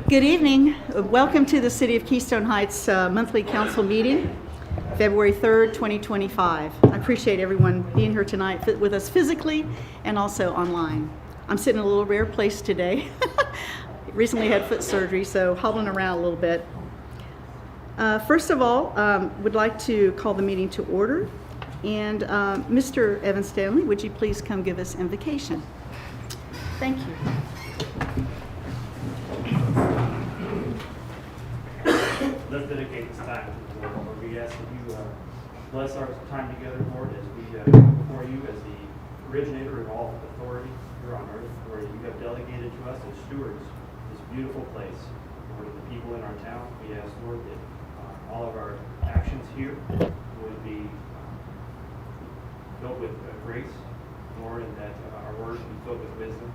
Good evening. Welcome to the City of Keystone Heights monthly council meeting, February 3rd, 2025. I appreciate everyone being here tonight with us physically and also online. I'm sitting in a little rare place today. Recently had foot surgery, so hobbling around a little bit. First of all, would like to call the meeting to order. And Mr. Evan Stanley, would you please come give us invocation? Thank you. Let's dedicate this time to the Lord. Lord, we ask that you bless our time together, Lord, as we come before you as the originator of all authority here on earth. Lord, you have delegated to us as stewards this beautiful place. Lord, the people in our town, we ask, Lord, that all of our actions here would be filled with grace, Lord, and that our words be filled with wisdom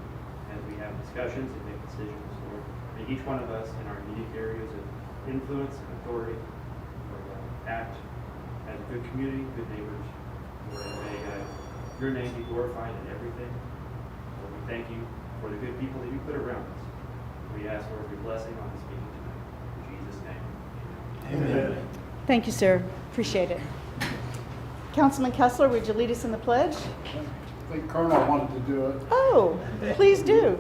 as we have discussions and make decisions, Lord. May each one of us in our unique areas of influence and authority, Lord, act as a good community, good neighbors. Lord, and may your name be glorified in everything. Lord, we thank you for the good people that you put around us. We ask, Lord, your blessing on this meeting tonight. In Jesus' name, amen. Amen. Thank you, sir. Appreciate it. Councilman Kessler, would you lead us in the pledge? I think Colonel wanted to do it. Oh, please do.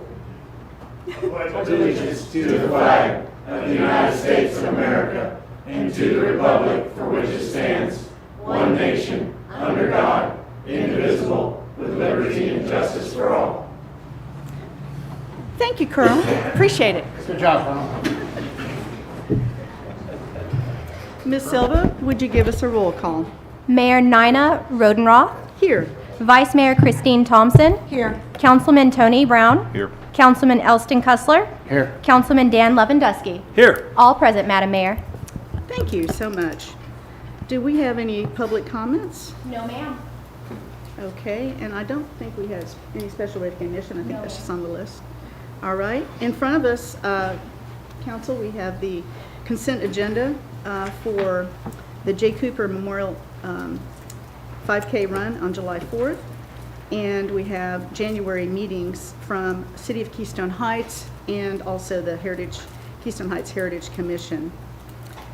Allegiance to the flag of the United States of America and to the republic for which it stands, one nation, under God, indivisible, with liberty and justice for all. Thank you, Colonel. Appreciate it. Good job, Colonel. Ms. Silva, would you give us a roll call? Mayor Nina Rodenroth. Here. Vice Mayor Christine Thompson. Here. Councilman Tony Brown. Here. Councilman Elston Kussler. Here. Councilman Dan Lewandowski. Here. All present, Madam Mayor. Thank you so much. Do we have any public comments? No, ma'am. Okay, and I don't think we have any special recognition. I think that's just on the list. All right. In front of us, Council, we have the consent agenda for the Jay Cooper Memorial 5K run on July 4th. And we have January meetings from City of Keystone Heights and also the Keystone Heights Heritage Commission.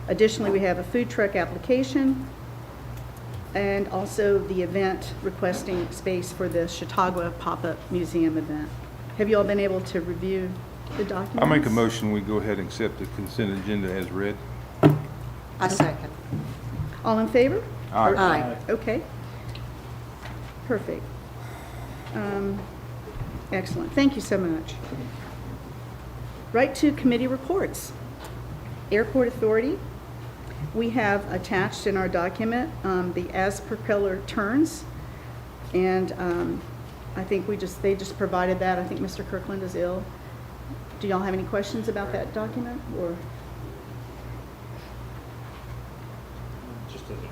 Additionally, we have a food truck application and also the event requesting space for the Chautauqua Pop-Up Museum event. Have you all been able to review the documents? I'll make a motion, we go ahead and accept the consent agenda as read. A second. All in favor? Aye. Aye. Okay. Perfect. Excellent. Thank you so much. Right to committee reports. Airport Authority. We have attached in our document the as propeller turns, and I think they just provided that. I think Mr. Kirkland is ill. Do y'all have any questions about that document, or? Just as a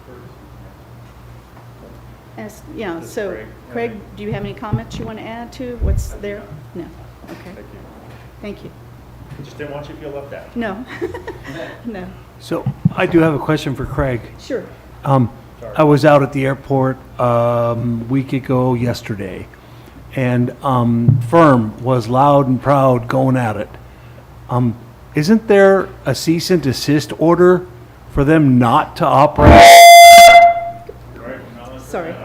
courtesy. Yeah, This is so Craig. Craig, do you have any comments you want to add to what's there? No. Okay. Thank you. Thank you. Just didn't want you to feel left out. No. No. So I do have a question for Craig. Sure. I was out at the airport week ago yesterday, and Firm was loud and proud going at it. Isn't there a cease and desist order for them not to operate? Sorry.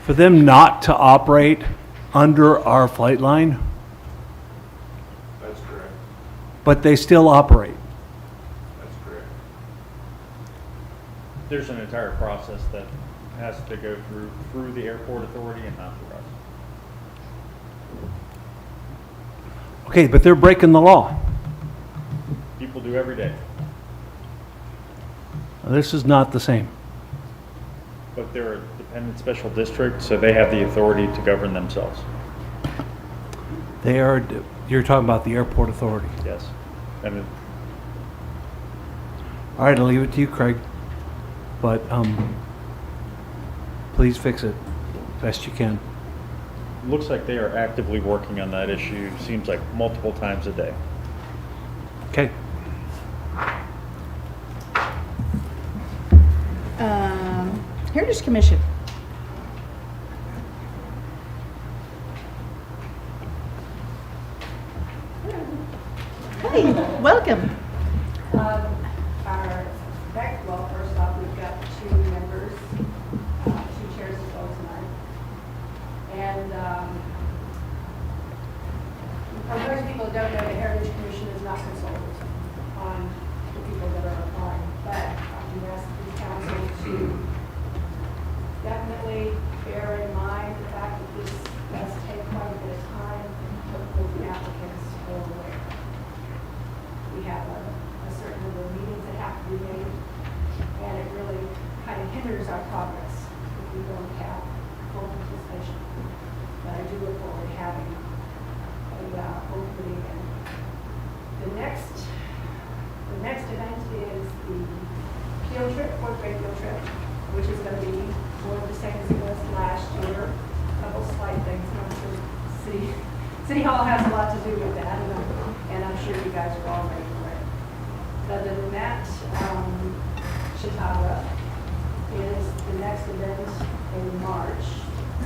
For them not to operate under our flight line? That's correct. But they still operate. That's correct. There's an entire process that has to go through the airport authority and not through us. Okay, but they're breaking the law. People do every day, This is not the same. but they're a dependent special district, so they have the authority to govern themselves. They are, you're talking about the airport authority. Yes. And All right, I'll leave it to you, Craig. But please fix it best you can. it looks like they are actively working on that issue, seems like multiple times a day. Okay. Heritage Commission. Okay, welcome. Well, first off, we've got two members, two chairs to fill tonight. And for those people who don't know, the Heritage Commission is not consulted on the people that are applying. But I do ask the council to definitely bear in mind the fact that this does take quite a bit of time to pull the applicants aware. We have a certain number of meetings that have to be made, and it really kind of hinders our progress if we don't have full participation. But I do look forward to having a opening. And the next event is the field trip, fourth grade field trip, which is going to be more of the same as it was last year. A couple slight things. I'm sure City Hall has a lot to do with that, and I'm sure you guys are all ready for it. Other than that, Chautauqua is the next event in March,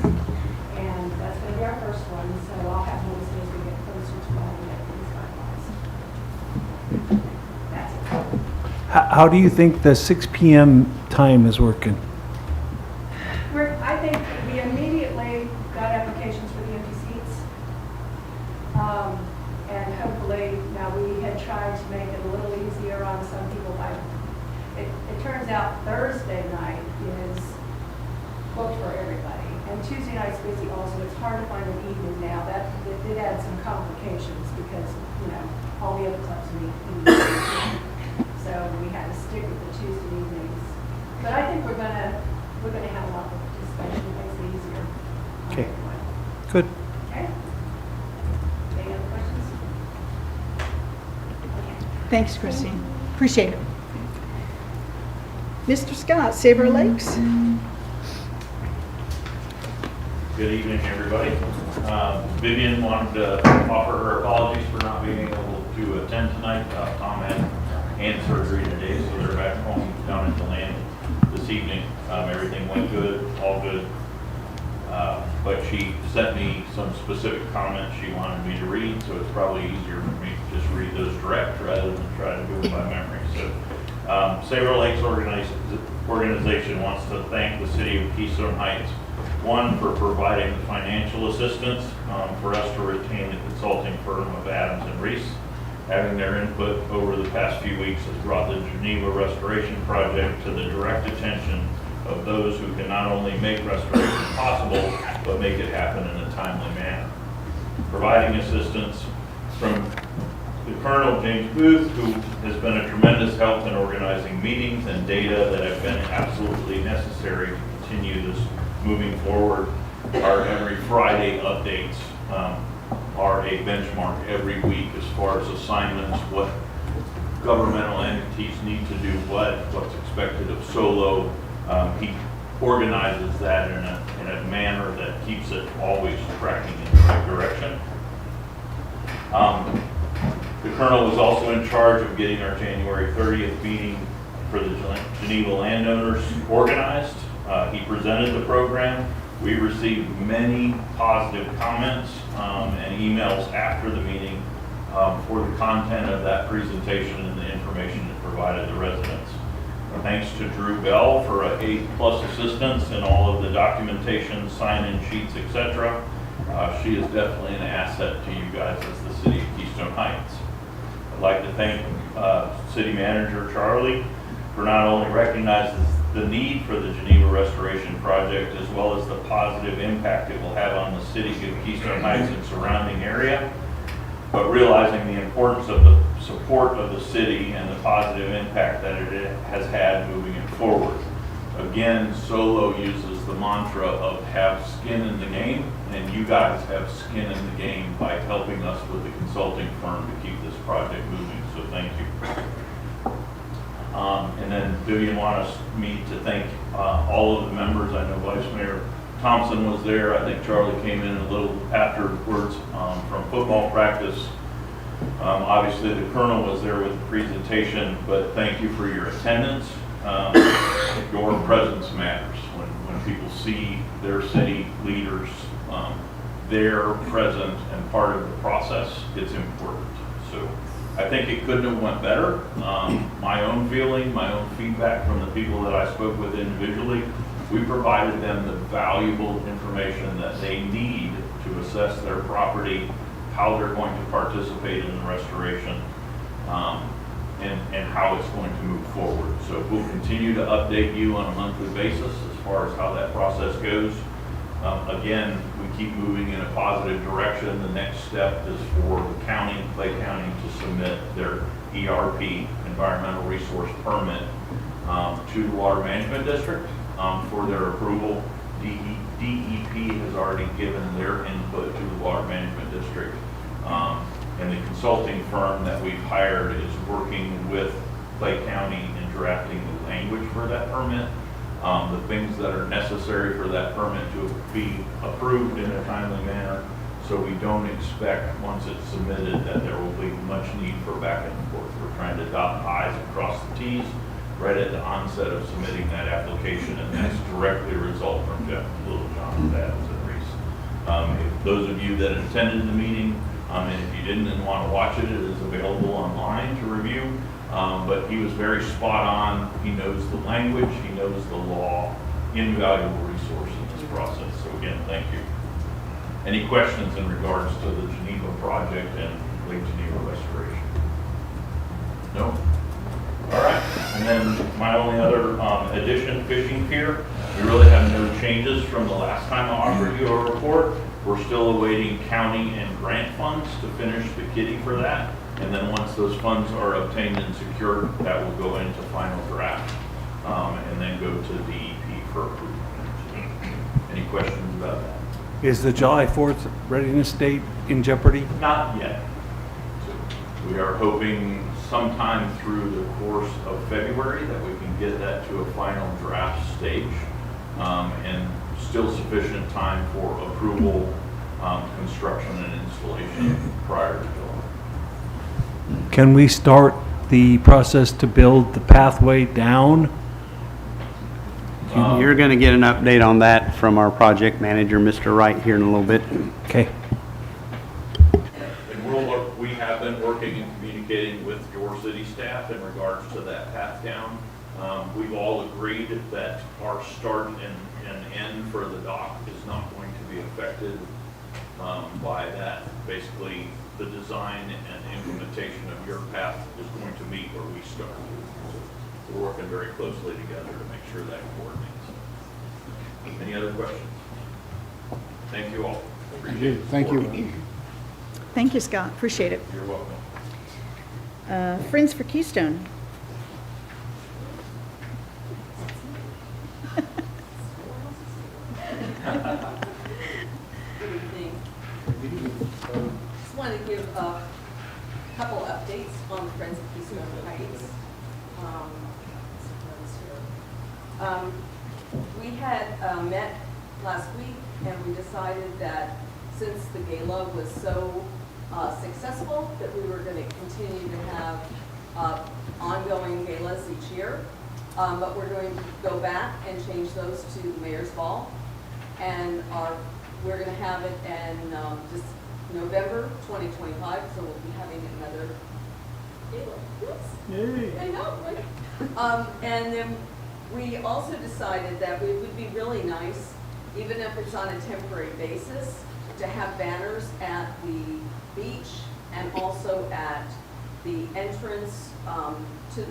and that's going to be our first one, so I'll have notice as we get closer to that and get things finalized. That's it. How do you think the 6 p.m. time is working? I think we immediately got applications for the empty seats. And hopefully, now we had tried to make it a little easier on some people by, it turns out Thursday night is booked for everybody. And Tuesday night's busy also. It's hard to find an evening now. That it did add some complications because, all the other clubs meet. So we had to stick with the Tuesday evenings. But I think we're gonna have a lot of participation. It makes it easier. Okay. Good. Okay. Any other questions? Okay. Thanks, Christine. Appreciate it. Mr. Scott, Sabre Lakes. Good evening, everybody. Vivian wanted to offer her apologies for not being able to attend tonight. Tom had hand surgery today, so they're back home down at the land this evening. Everything went good, all good. But she sent me some specific comments she wanted me to read, so it's probably easier for me to just read those direct rather than try to do it by memory. So, Sabre Lakes organization wants to thank the city of Keystone Heights, one, for providing the financial assistance for us to retain the consulting firm of Adams and Reese. Having their input over the past few weeks has brought the Geneva Restoration Project to the direct attention of those who can not only make restoration possible, but make it happen in a timely manner. Providing assistance from the Colonel James Booth, who has been a tremendous help in organizing meetings and data that have been absolutely necessary to continue this moving forward. Our every Friday updates are a benchmark every week as far as assignments, what governmental entities need to do what's expected of Solo. He organizes that in a manner that keeps it always tracking in the right direction. The Colonel was also in charge of getting our January 30th meeting for the Geneva landowners organized. He presented the program. We received many positive comments and emails after the meeting for the content of that presentation and the information it provided the residents. Thanks to Drew Bell for a A+ assistance in all of the documentation, sign-in sheets, etc. She is definitely an asset to you guys as the city of Keystone Heights. I'd like to thank City Manager Charlie for not only recognizing the need for the Geneva Restoration Project as well as the positive impact it will have on the city of Keystone Heights and surrounding area, but realizing the importance of the support of the city and the positive impact that it has had moving it forward. Again, Solo uses the mantra of have skin in the game, and you guys have skin in the game by helping us with the consulting firm to keep this project moving, so thank you. And then Vivian wanted me to thank all of the members. I know Vice Mayor Thompson was there. I think Charlie came in a little afterwards from football practice. Obviously the Colonel was there with the presentation, but thank you for your attendance. Your presence matters. When people see their city leaders there present and part of the process, it's important. So I think it couldn't have went better. My own feeling, my own feedback from the people that I spoke with individually, we provided them the valuable information that they need to assess their property, how they're going to participate in the restoration, and how it's going to move forward. So we'll continue to update you on a monthly basis as far as how that process goes. Again, we keep moving in a positive direction. The next step is for the county, Clay County, to submit their ERP, Environmental Resource Permit, to the Water Management District for their approval. DEP has already given their input to the Water Management District. And the consulting firm that we've hired is working with Clay County in drafting the language for that permit. The things that are necessary for that permit to be approved in a timely manner. So we don't expect, once it's submitted, that there will be much need for back and forth. We're trying to dot I's and cross the T's right at the onset of submitting that application, and that's directly a result from Jeff Littlejohn, Babs, and Reese. If those of you that attended the meeting, and if you didn't and want to watch it, it is available online to review. But he was very spot on. He knows the language, he knows the law, invaluable resource in this process. So again, thank you. Any questions in regards to the Geneva project and Lake Geneva restoration? No? All right. And then my only other addition, fishing pier. We really have no changes from the last time I offered you a report. We're still awaiting county and grant funds to finish the kitty for that. And then once those funds are obtained and secured, that will go into final draft and then go to DEP for approval. Any questions about that? Is the July 4th readiness date in jeopardy? Not yet. We are hoping sometime through the course of February that we can get that to a final draft stage, and still sufficient time for approval, construction, and installation prior to July. Can we start the process to build the pathway down? You're going to get an update on that from our project manager, Mr. Wright, here in a little bit. Okay. And we have been working and communicating with your city staff in regards to that path down. We've all agreed that our start and end for the dock is not going to be affected by that. Basically, the design and implementation of your path is going to meet where we start. So we're working very closely together to make sure that coordinates. Any other questions? Thank you all. Appreciate it. Thank you. Thank you, Scott. Appreciate it. You're welcome. Friends for Keystone. Good evening. Just wanted to give a couple updates on the Friends of Keystone Heights. We had met last week, and we decided that since the gala was so successful, that we were going to continue to have ongoing galas each year. But we're going to go back and change those to the Mayor's Ball. And we're going to have it in just November 2025, so we'll be having another gala. Yes. I know, right? And then we also decided that it would be really nice, even if it's on a temporary basis, to have banners at the beach and also at the entrance to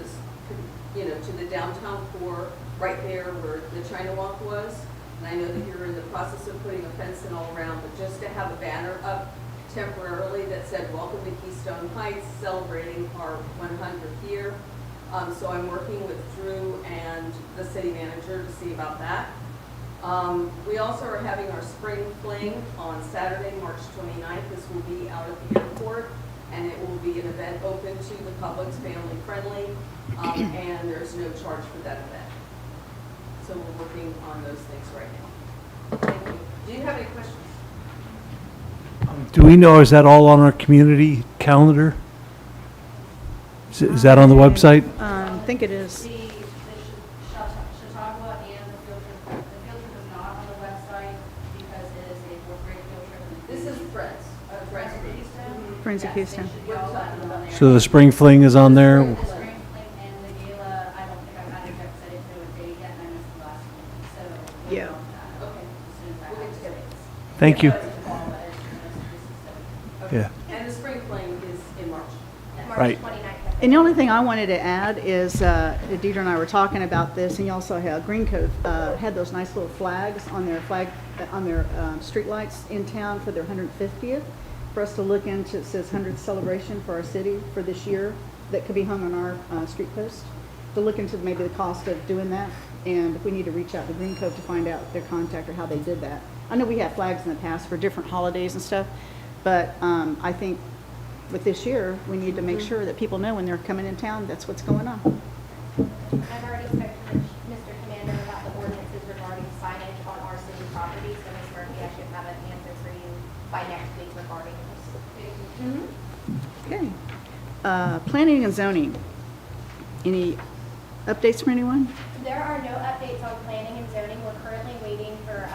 the downtown core, right there where the China Walk was. And I know that you're in the process of putting a fence in all around, but just to have a banner up temporarily that said, "Welcome to Keystone Heights, celebrating our 100th year." So I'm working with Drew and the city manager to see about that. We also are having our spring fling on Saturday, March 29th. This will be out at the airport, and it will be an event open to the public, it's family friendly, and there's no charge for that event. So we're working on those things right now. Thank you. Do you have any questions? Do we know, is that all on our community calendar? Is that on the website? I think it is. The Chautauqua and the field trip is not on the website because it is a fourth grade field trip. This is Friends. Friends of Keystone. Springs of Yes, they Keystone. should be all buttoned on there. So the spring fling is on there? The spring fling and the gala, I don't think I've had it yet, because I didn't know a date yet, and I missed the last one, so. we'll Yeah. go on that. Okay. As soon as I We'll have get the together. dates. Thank you. I know it's in the fall, but it's just- Okay. Yeah. And the spring fling is in March. March Right. 29th. And the only thing I wanted to add is, Deidre and I were talking about this, and you also had Green Cove had those nice little flags on their streetlights in town for their 150th, for us to look into. It says 100th celebration for our city for this year, that could be hung on our street post, to look into maybe the cost of doing that, and if we need to reach out to Green Cove to find out their contact or how they did that. I know we had flags in the past for different holidays and stuff, but I think with this year, we need to make sure that people know when they're coming in town, that's what's going on. I've already spoken to Mr. Commander about the ordinances regarding signage on our city property, so Ms. Murphy, I should have an answer for you by next week regarding this. Okay. Planning and zoning. Any updates from anyone? There are no updates on planning and zoning. We're currently waiting for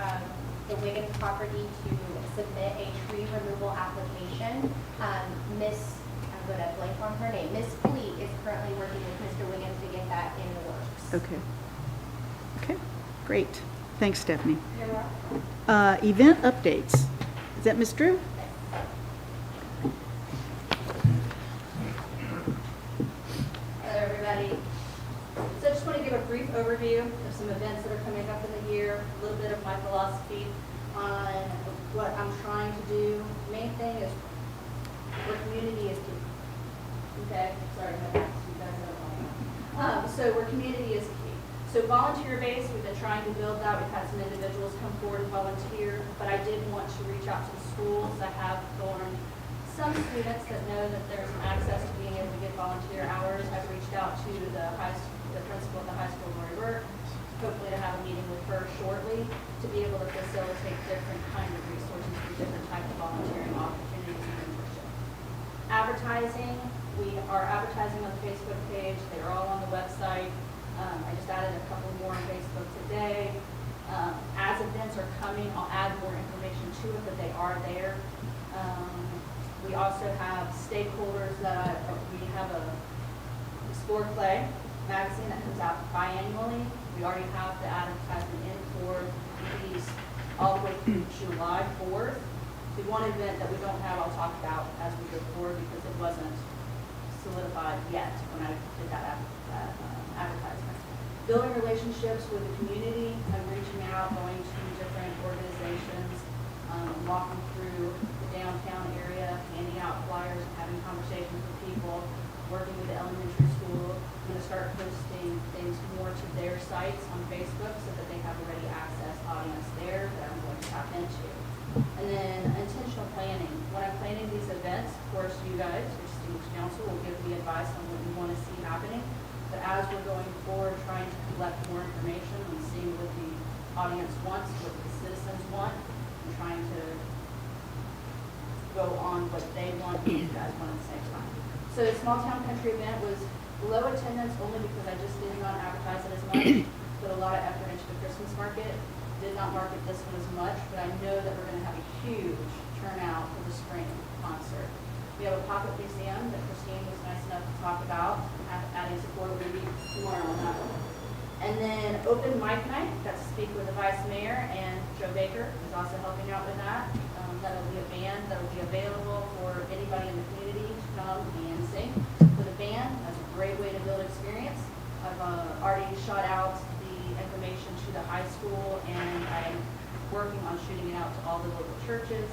the Wiggins property to submit a tree removal application. I'm going to blank on her name. Miss Fleet is currently working with Mr. Wiggins to get that in the works. Okay. Okay, great. Thanks, Stephanie. You're welcome. Event updates. Is that Ms. Drew? Hello, everybody. So I just want to give a brief overview of some events that are coming up in the year, a little bit of my philosophy on what I'm trying to do. Main thing is where community is key. Okay, sorry about that. You guys know. So where community is key. So volunteer base, we've been trying to build that. We've had some individuals come forward and volunteer, but I did want to reach out to the schools. I have formed some students that know that there's some access to being able to get volunteer hours. I've reached out to the principal of the high school, Lori Burke, hopefully to have a meeting with her shortly to be able to facilitate different kind of resources for different types of volunteering opportunities and mentorship. Advertising, we are advertising on the Facebook page. They're all on the website. I just added a couple more on Facebook today. As events are coming, I'll add more information to it, but they are there. We also have stakeholders that we have a Explore Clay magazine that comes out biannually. We already have the advertisement in for these all the way through July 4th. The one event that we don't have, I'll talk about as we go forward because it wasn't solidified yet when I did that advertisement. Building relationships with the community. I'm reaching out, going to different organizations, walking through the downtown area, handing out flyers, having conversations with people, working with the elementary school. I'm going to start posting things more to their sites on Facebook so that they have a ready access audience there that I'm going to tap into. And then intentional planning. When I'm planning these events, of course, you guys, your distinguished council, will give me advice on what you want to see happening. But as we're going forward, trying to collect more information and seeing what the audience wants, what the citizens want, and trying to go on what they want and you guys want at the same time. So the small town country event was low attendance only because I just did not advertise it as much. Put a lot of effort into the Christmas market. Did not market this one as much, but I know that we're going to have a huge turnout for the spring concert. We have a pop-up museum that Christine was nice enough to talk about, adding support. We're going to be tomorrow on that one. And then open mic night, got to speak with the vice mayor, and Joe Baker is also helping out with that. That'll be a band that'll be available for anybody in the community to come and sing with a band. That's a great way to build experience. I've already shot out the information to the high school, and I'm working on shooting it out to all the local churches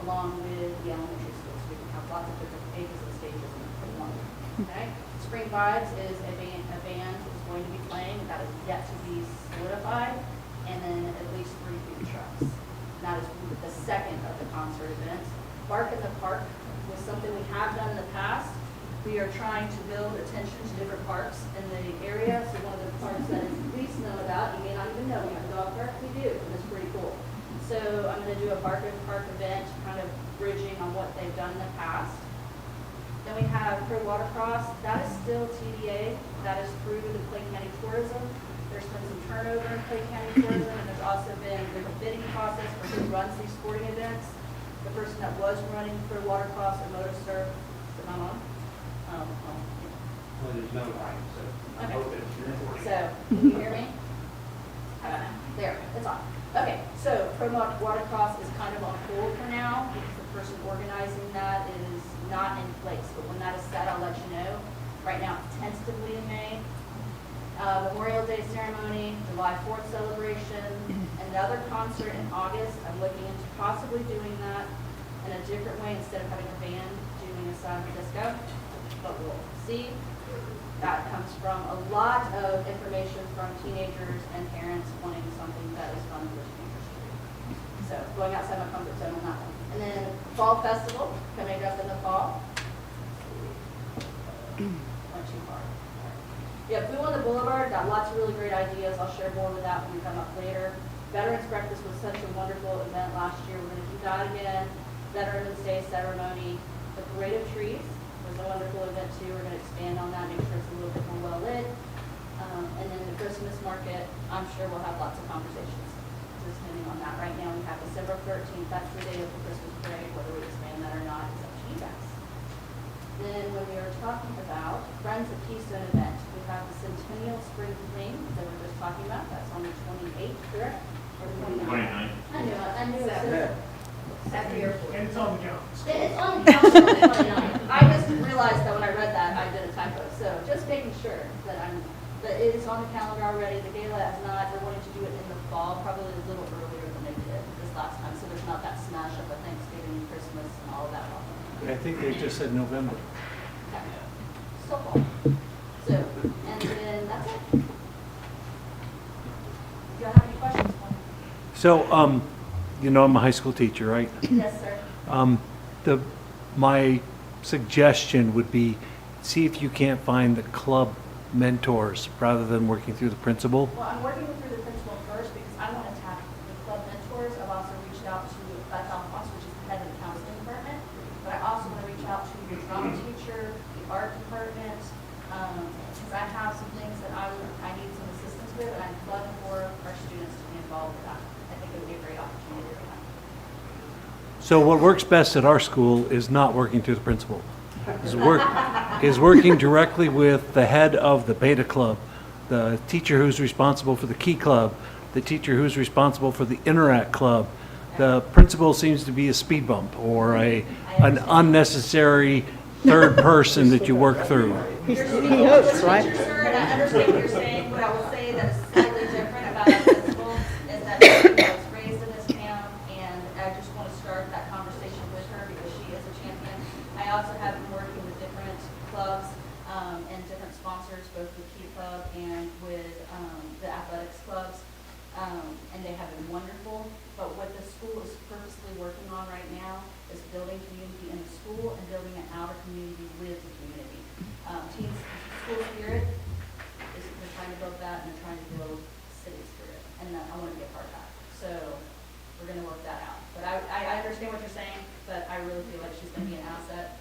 along with the elementary schools. So we can have lots of different ages and stages in one. Okay? Spring Vibes is a band that's going to be playing. That is yet to be solidified. And then at least 3 food trucks. And that is the second of the concert events. Bark in the Park was something we have done in the past. We are trying to build attention to different parks in the area. So one of the parks that is least known about, you may not even know, we have a dog park, we do, and it's pretty cool. So I'm going to do a Bark in the Park event, kind of bridging on what they've done in the past. Then we have Pro Watercross. That is still TDA. That is through the Clay County Tourism. There's been some turnover in Clay County Tourism, and there's also been a bidding process for who runs these sporting events. the person that was running for Watercross or MotoServe, is it not on? Well, there's no line, so I Okay. hope it's recording. So, can you hear me? I don't know. There, it's on. Okay, so Pro Watercross is kind of on hold for now because the person organizing that is not in place. But when that is set, I'll let you know. Right now, it's tentatively in May. Memorial Day ceremony, July 4th celebration, another concert in August. I'm looking into possibly doing that in a different way instead of having a band doing a silent disco. But we'll see. That comes from a lot of information from teenagers and parents wanting something that is fun for teenagers to do. So going outside my comfort zone on that one. And then Fall Festival coming up in the fall. Went too far. Yeah, Boo on the Boulevard, got lots of really great ideas. I'll share more with that when we come up later. Veterans Breakfast was such a wonderful event last year. We're going to do that again. Veterans Day ceremony. The Parade of Trees was a wonderful event too. We're going to expand on that, make sure it's a little bit more well lit. And then the Christmas market, I'm sure we'll have lots of conversations depending on that. Right now we have December 13th, that's the day of the Christmas parade. Whether we expand that or not is up to you guys. Then when we were talking about Friends of Keystone event, we have the Centennial Spring Fling that we were just talking about. That's on the 28th, correct? Or the 29th? I knew it. At the airport. And it's on the calendar. It's on the calendar on the 29th. I just realized that when I read that, I did a typo. So just making sure that it is on the calendar already. The gala is not, they're wanting to do it in the fall, probably a little earlier than they did this last time. So there's not that smash up of Thanksgiving, Christmas, and all of that. I think they just said November. Okay. Still fall. So, and then that's it. Do you have any questions for me? So, you know, I'm a high school teacher, right? Yes, sir. My suggestion would be, see if you can't find the club mentors rather than working through the principal. Well, I'm working through the principal first because I want to tap the club mentors. I've also reached out to Beth Alphonse, which is the head of the counseling department. But I also want to reach out to the drama teacher, the art department, because I have some things that I need some assistance with, and I'd love for our students to be involved with that. I think it would be a great opportunity for them. So what works best at our school is not working through the principal. Is working directly with the head of the Beta Club, the teacher who's responsible for the Key Club, the teacher who's responsible for the Interact Club. The principal seems to be a speed bump or an unnecessary third person that you work through. He hopes, right? Sir, and I understand what you're saying. What I will say that is slightly different about our principal is that she was raised in this town, and I just want to start that conversation with her because she is a champion. I also have been working with different clubs and different sponsors, both with Key Club and with the athletics clubs, and they have been wonderful. But what the school is purposely working on right now is building community in the school and building an outer community with the community. Teens, school spirit is they're trying to build that, and they're trying to build city spirit, and I want to be a part of that. So we're going to work that out. But I understand what you're saying, but I really feel like she's going to be an asset.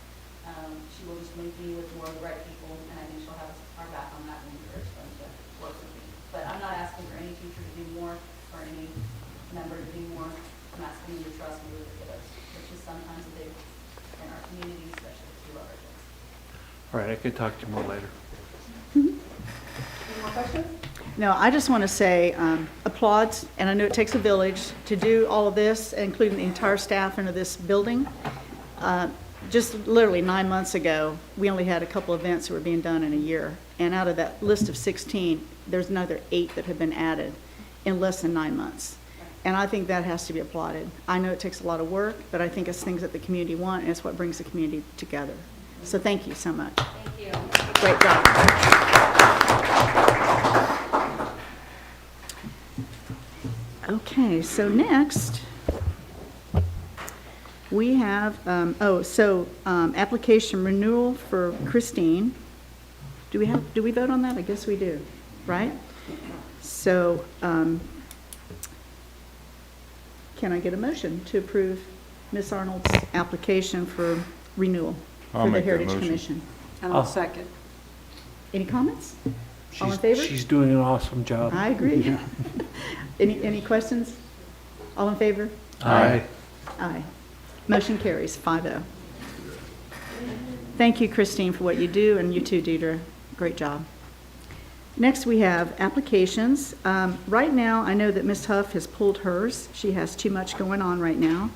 She will just link me with more of the right people, and I think she'll have our back on that and encourage them to work with me. But I'm not asking for any teacher to do more or any member to do more. I'm asking you to trust me with the kiddos, which is sometimes a big in our community, especially if you love our kids. All right, I could talk to you more later. Any more questions? No, I just want to say applauds, and I know it takes a village to do all of this, including the entire staff into this building. Just literally 9 months ago, we only had a couple events that were being done in a year. And out of that list of 16, there's another 8 that have been added in less than 9 months. And I think that has to be applauded. I know it takes a lot of work, but I think it's things that the community want, and it's what brings the community together. So thank you so much. Thank you. Great job. Okay, so next, we have, application renewal for Christine. Do we vote on that? I guess we do, right? So, can I get a motion to approve Ms. Arnold's application for renewal I'll for the make that Heritage motion. Commission? And I'll second. Any comments? All in favor? She's doing an awesome job. I agree. Any questions? All in favor? Aye. Aye. Motion carries 5-0. Thank you, Christine, for what you do, and you too, Deidre. Great job. Next, we have applications. Right now, I know that Ms. Huff has pulled hers. She has too much going on right now.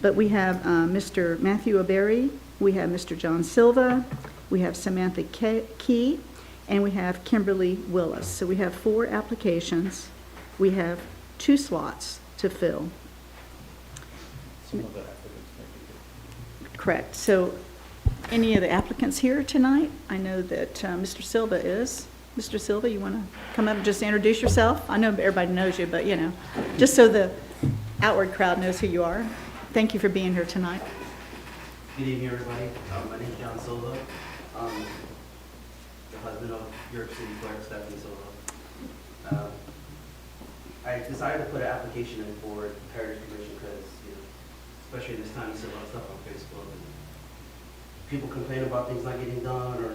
But we have Mr. Matthew O'Berry, we have Mr. John Silva, we have Samantha Key, and we have Kimberly Willis. So we have 4 applications. We have 2 slots to fill. Correct. So any of the applicants here tonight? I know that Mr. Silva is. Mr. Silva, you want to come up and just introduce yourself? I know everybody knows you, but, you know, just so the outward crowd knows who you are. Thank you for being here tonight. Good evening, everybody. My name is John Silva. The husband of York City Clerk Stephanie Silva. I decided to put an application in for the Heritage Commission because, you know, especially this time, you see a lot of stuff on Facebook. And people complain about things not getting done or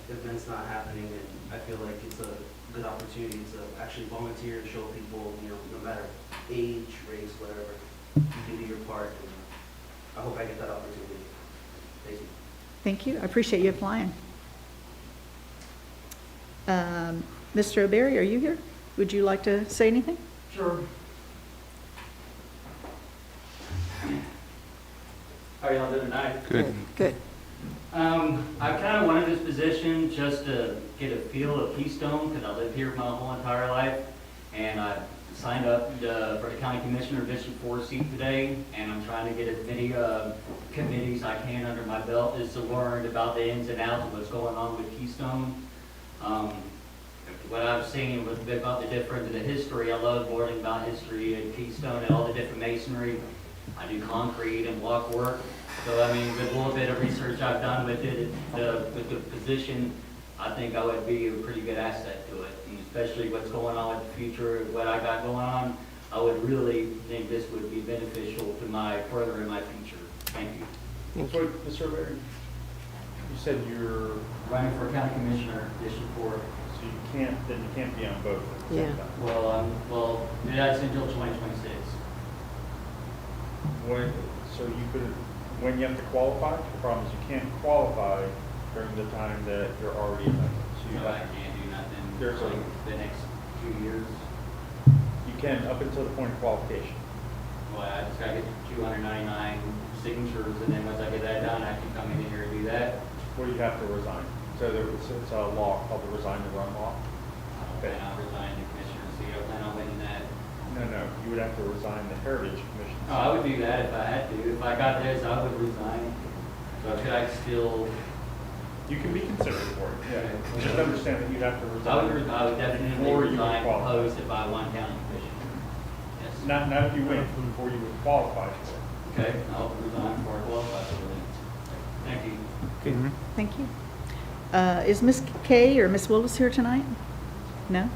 events not happening, and I feel like it's a good opportunity to actually volunteer and show people, you know, no matter age, race, whatever, you can do your part, and I hope I get that opportunity. Thank you. Thank you. I appreciate you applying. Mr. O'Berry, are you here? Would you like to say anything? Sure. How are y'all doing tonight? Good. Good. I kind of wanted this position just to get a feel of Keystone because I lived here my whole entire life, and I signed up for the County Commissioner District 4 seat today, and I'm trying to get as many committees I can under my belt just to learn about the ins and outs of what's going on with Keystone. What I've seen was about the difference in the history. I love learning about history and Keystone and all the different masonry. I do concrete and block work. So, I mean, with a little bit of research I've done with it, with the position, I think I would be a pretty good asset to it. And especially what's going on with the future, what I got going on, I would really think this would be beneficial to my further in my future. Thank you. So, Mr. O'Berry, you said you're Running for County Commissioner, District 4. so you can't be on both at the Yeah. same time. Well, that's until 2026. When you have to qualify, the problem is you can't qualify during the time that you're already a member. So you So I have, can't do nothing There's for a- like the next 2 years. you can up until the point of qualification. Well, I just gotta get 299 signatures, and then once I get that done, I can come in here and do that. Or you have to resign. So it's a law called the resign to run law. I don't plan on resigning the commissioner seat. I plan on winning that. No, you would have to resign the Heritage Commission. Oh, I would do that if I had to. If I got this, I would resign. So could I still? You can be considered for it, yeah. Just understand that you'd have to resign. I would definitely before you would resign qualify. post if I won county commission. Yes. Not if you win, before you would qualify for it. Okay, I'll resign before I qualify for it. Thank you. Okay. Thank you. Is Ms. Kay or Ms. Willis here tonight? No?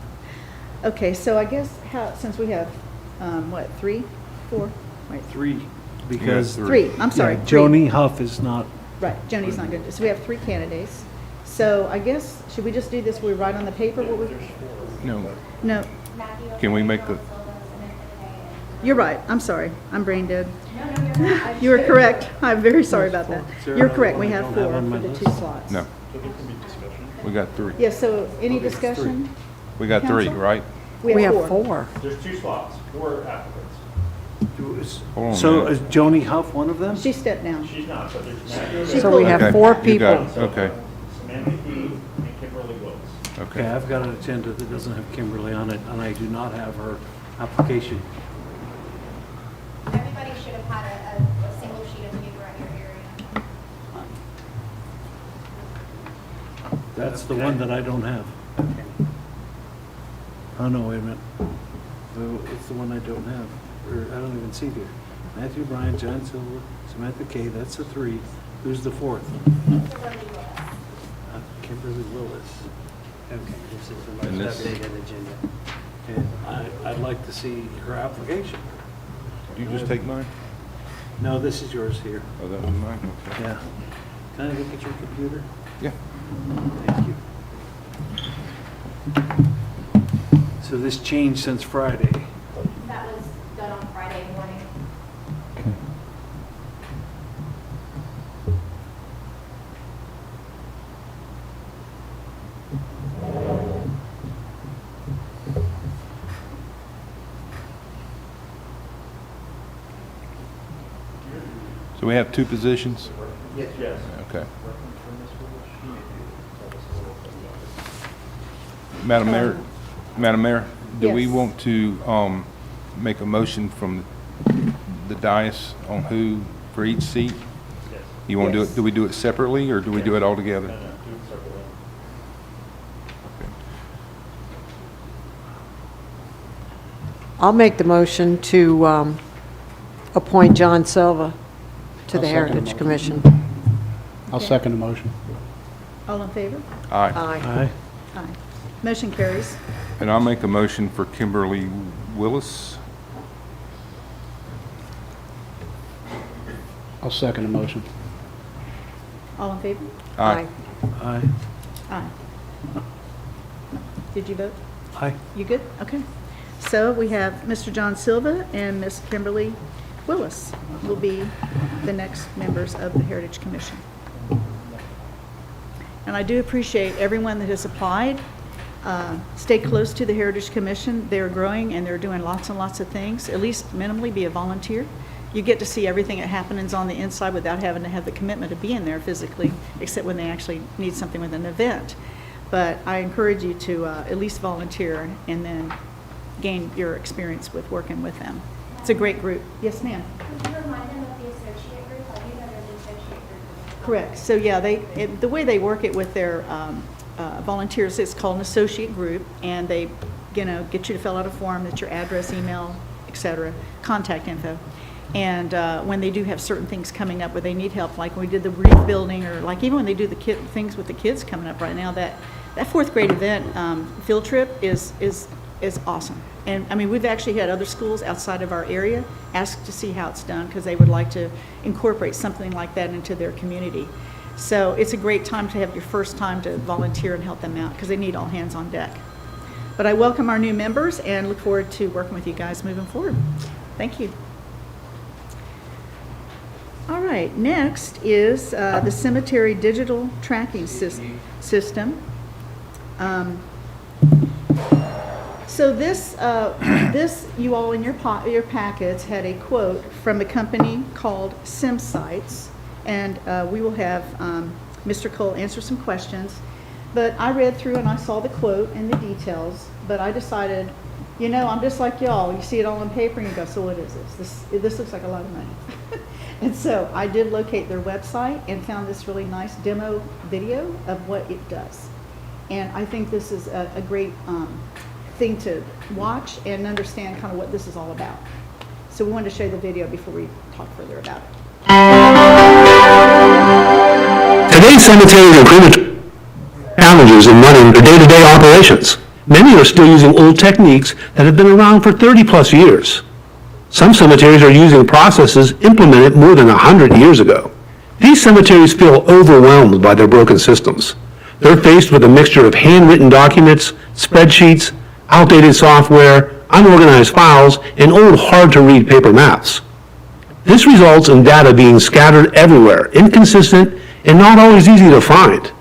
Okay, so I guess since we have, 3, 4? Wait, 3, because. Three, I'm sorry, Yeah, three. Joni Huff is not, Right, Joni's not good. So we have 3 candidates. So I guess, should we just do this, we write on the paper what we? No. No, Matthew Can we O'Berry, make John the- Silva, Samantha Kay, and- you're right. I'm sorry. I'm brain dead. No, you're not. You were correct. I'm very sorry about that. Is there You're another correct. one We I have don't 4 have on for my the list? 2 slots. No, So there can be discussion. we got 3. Yes, so any discussion? We got 3, Council? right? We have 4. There's 2 slots, 4 applicants. Hold on a so minute. is Joni Huff one of them? She stepped down. She's not, but there's Matthew She So O'Berry, we have Okay, 4 you got people. it. Okay, Samantha Key, and Kimberly Willis. Okay, okay. I've got an agenda that doesn't have Kimberly on it, and I do not have her application. Everybody should have had a single sheet of paper at your hearing. That's the one that I don't have. Oh, no, wait a minute. Oh, it's the one I don't have, or I don't even see here. Matthew Bryan, John Silver, Samantha Kay, that's the 3. Who's the 4th? Kimberly Willis. Kimberly Willis. Okay, this is the And most this- updated agenda. And I'd like to see her application. You just take mine? No, this is yours here. Oh, that was mine, okay. Yeah. Can I look at your computer? Yeah. Thank you. So this changed since Friday. That was done on Friday morning. So we have two positions? Yes. Okay. Madam Mayor, do we Yes. want to make a motion from the dais on who for each seat? Yes. You want to do Yes. it, do we do it separately, or do we do it all together? Do it separately. I'll make the motion to appoint John Silva to I'll the second the Heritage motion. Commission. I'll second the motion. All in favor? Aye. Aye. Aye. Motion carries. And I'll make a motion for Kimberly Willis. I'll second the motion. All in favor? Aye. Aye. Aye. Did you vote? Aye. You good? Okay. So we have Mr. John Silva and Miss Kimberly Willis will be the next members of the Heritage Commission. And I do appreciate everyone that has applied. Stay close to the Heritage Commission. They're growing and they're doing lots and lots of things. At least minimally be a volunteer. You get to see everything that happens on the inside without having to have the commitment of being there physically, except when they actually need something with an event. But I encourage you to at least volunteer and then gain your experience with working with them. It's a great group. Yes, ma'am. Could you remind them of the associate group? I do know there's an associate group. Correct. So yeah, the way they work it with their volunteers, it's called an associate group, and they, get you to fill out a form, that's your address, email, et cetera, contact info. And when they do have certain things coming up where they need help, like when we did the wreath building, or like even when they do the things with the kids coming up right now, that fourth grade event field trip is awesome. And I mean, we've actually had other schools outside of our area ask to see how it's done because they would like to incorporate something like that into their community. So it's a great time to have your first time to volunteer and help them out because they need all hands on deck. But I welcome our new members and look forward to working with you guys moving forward. Thank you. All right, next is the cemetery digital tracking system. So this, you all in your packets had a quote from a company called SimSites, and we will have Mr. Cole answer some questions. But I read through and I saw the quote and the details, but I decided, I'm just like y'all. You see it all on paper and you go, so what is this? This looks like a lot of money. And so I did locate their website and found this really nice demo video of what it does. And I think this is a great thing to watch and understand kind of what this is all about. So we wanted to show the video before we talk further about it. Today's cemeteries and crematories challenges in running their day-to-day operations. Many are still using old techniques that have been around for 30-plus years. Some cemeteries are using processes implemented more than 100 years ago. These cemeteries feel overwhelmed by their broken systems. They're faced with a mixture of handwritten documents, spreadsheets, outdated software, unorganized files, and old hard-to-read paper maps. This results in data being scattered everywhere, inconsistent, and not always easy to find.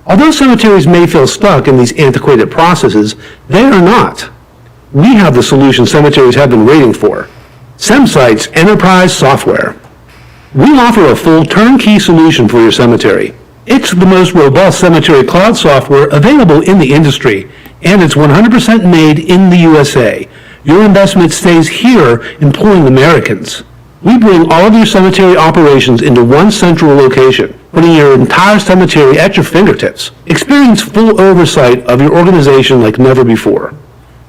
Although cemeteries may feel stuck in these antiquated processes, they are not. We have the solution cemeteries have been waiting for: SimSites Enterprise Software. We offer a full turnkey solution for your cemetery. It's the most robust cemetery cloud software available in the industry, and it's 100% made in the USA. Your investment stays here employing Americans. We bring all of your cemetery operations into one central location, putting your entire cemetery at your fingertips. Experience full oversight of your organization like never before.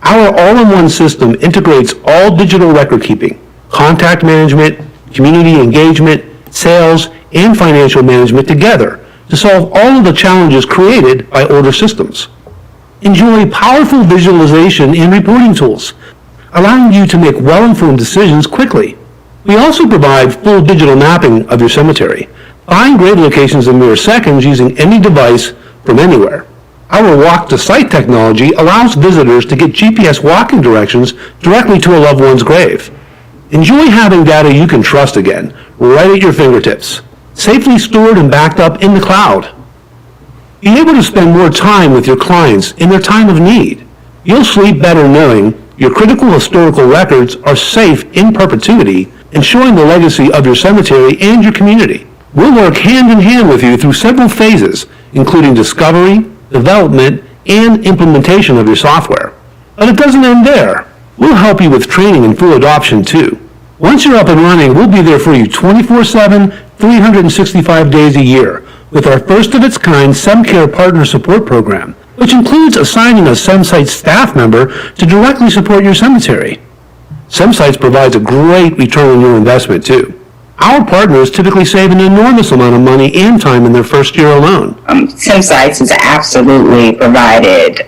Our all-in-one system integrates all digital record keeping, contact management, community engagement, sales, and financial management together to solve all of the challenges created by older systems. Enjoy powerful visualization and reporting tools, allowing you to make well-informed decisions quickly. We also provide full digital mapping of your cemetery. Find grave locations in mere seconds using any device from anywhere. Our walk-to-site technology allows visitors to get GPS walking directions directly to a loved one's grave. Enjoy having data you can trust again, right at your fingertips, safely stored and backed up in the cloud. Be able to spend more time with your clients in their time of need. You'll sleep better knowing your critical historical records are safe in perpetuity, ensuring the legacy of your cemetery and your community. We'll work hand in hand with you through several phases, including discovery, development, and implementation of your software. But it doesn't end there. We'll help you with training and full adoption too. Once you're up and running, we'll be there for you 24/7, 365 days a year with our first-of-its-kind SemCare Partner Support Program, which includes assigning a SemSite staff member to directly support your cemetery. SemSites provides a great return on your investment too. Our partners typically save an enormous amount of money and time in their first year alone. SemSites has absolutely provided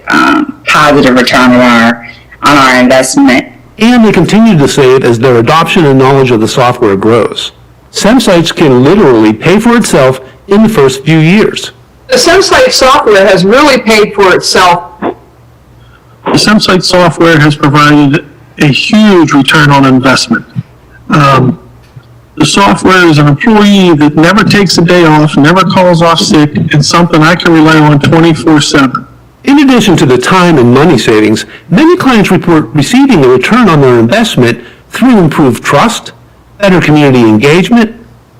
positive return on our investment. And they continue to save as their adoption and knowledge of the software grows. SemSites can literally pay for itself in the first few years. The SemSite software has really paid for itself. The SemSite software has provided a huge return on investment. The software is an employee that never takes a day off, never calls off sick, and something I can rely on 24/7. In addition to the time and money savings, many clients report receiving a return on their investment through improved trust, better community engagement,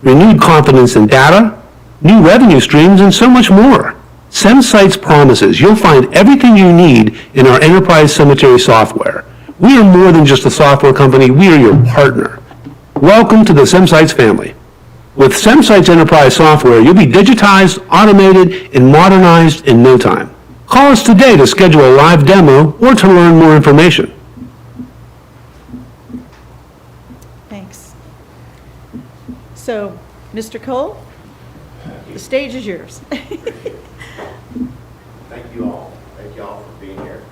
renewed confidence in data, new revenue streams, and so much more. SemSites promises you'll find everything you need in our enterprise cemetery software. We are more than just a software company, we are your partner. Welcome to the SemSites family. With SemSites enterprise software, you'll be digitized, automated, and modernized in no time. Call us today to schedule a live demo or to learn more information. Thanks. So, Mr. Cole, the stage is yours. Thank you all. Thank you all for being here.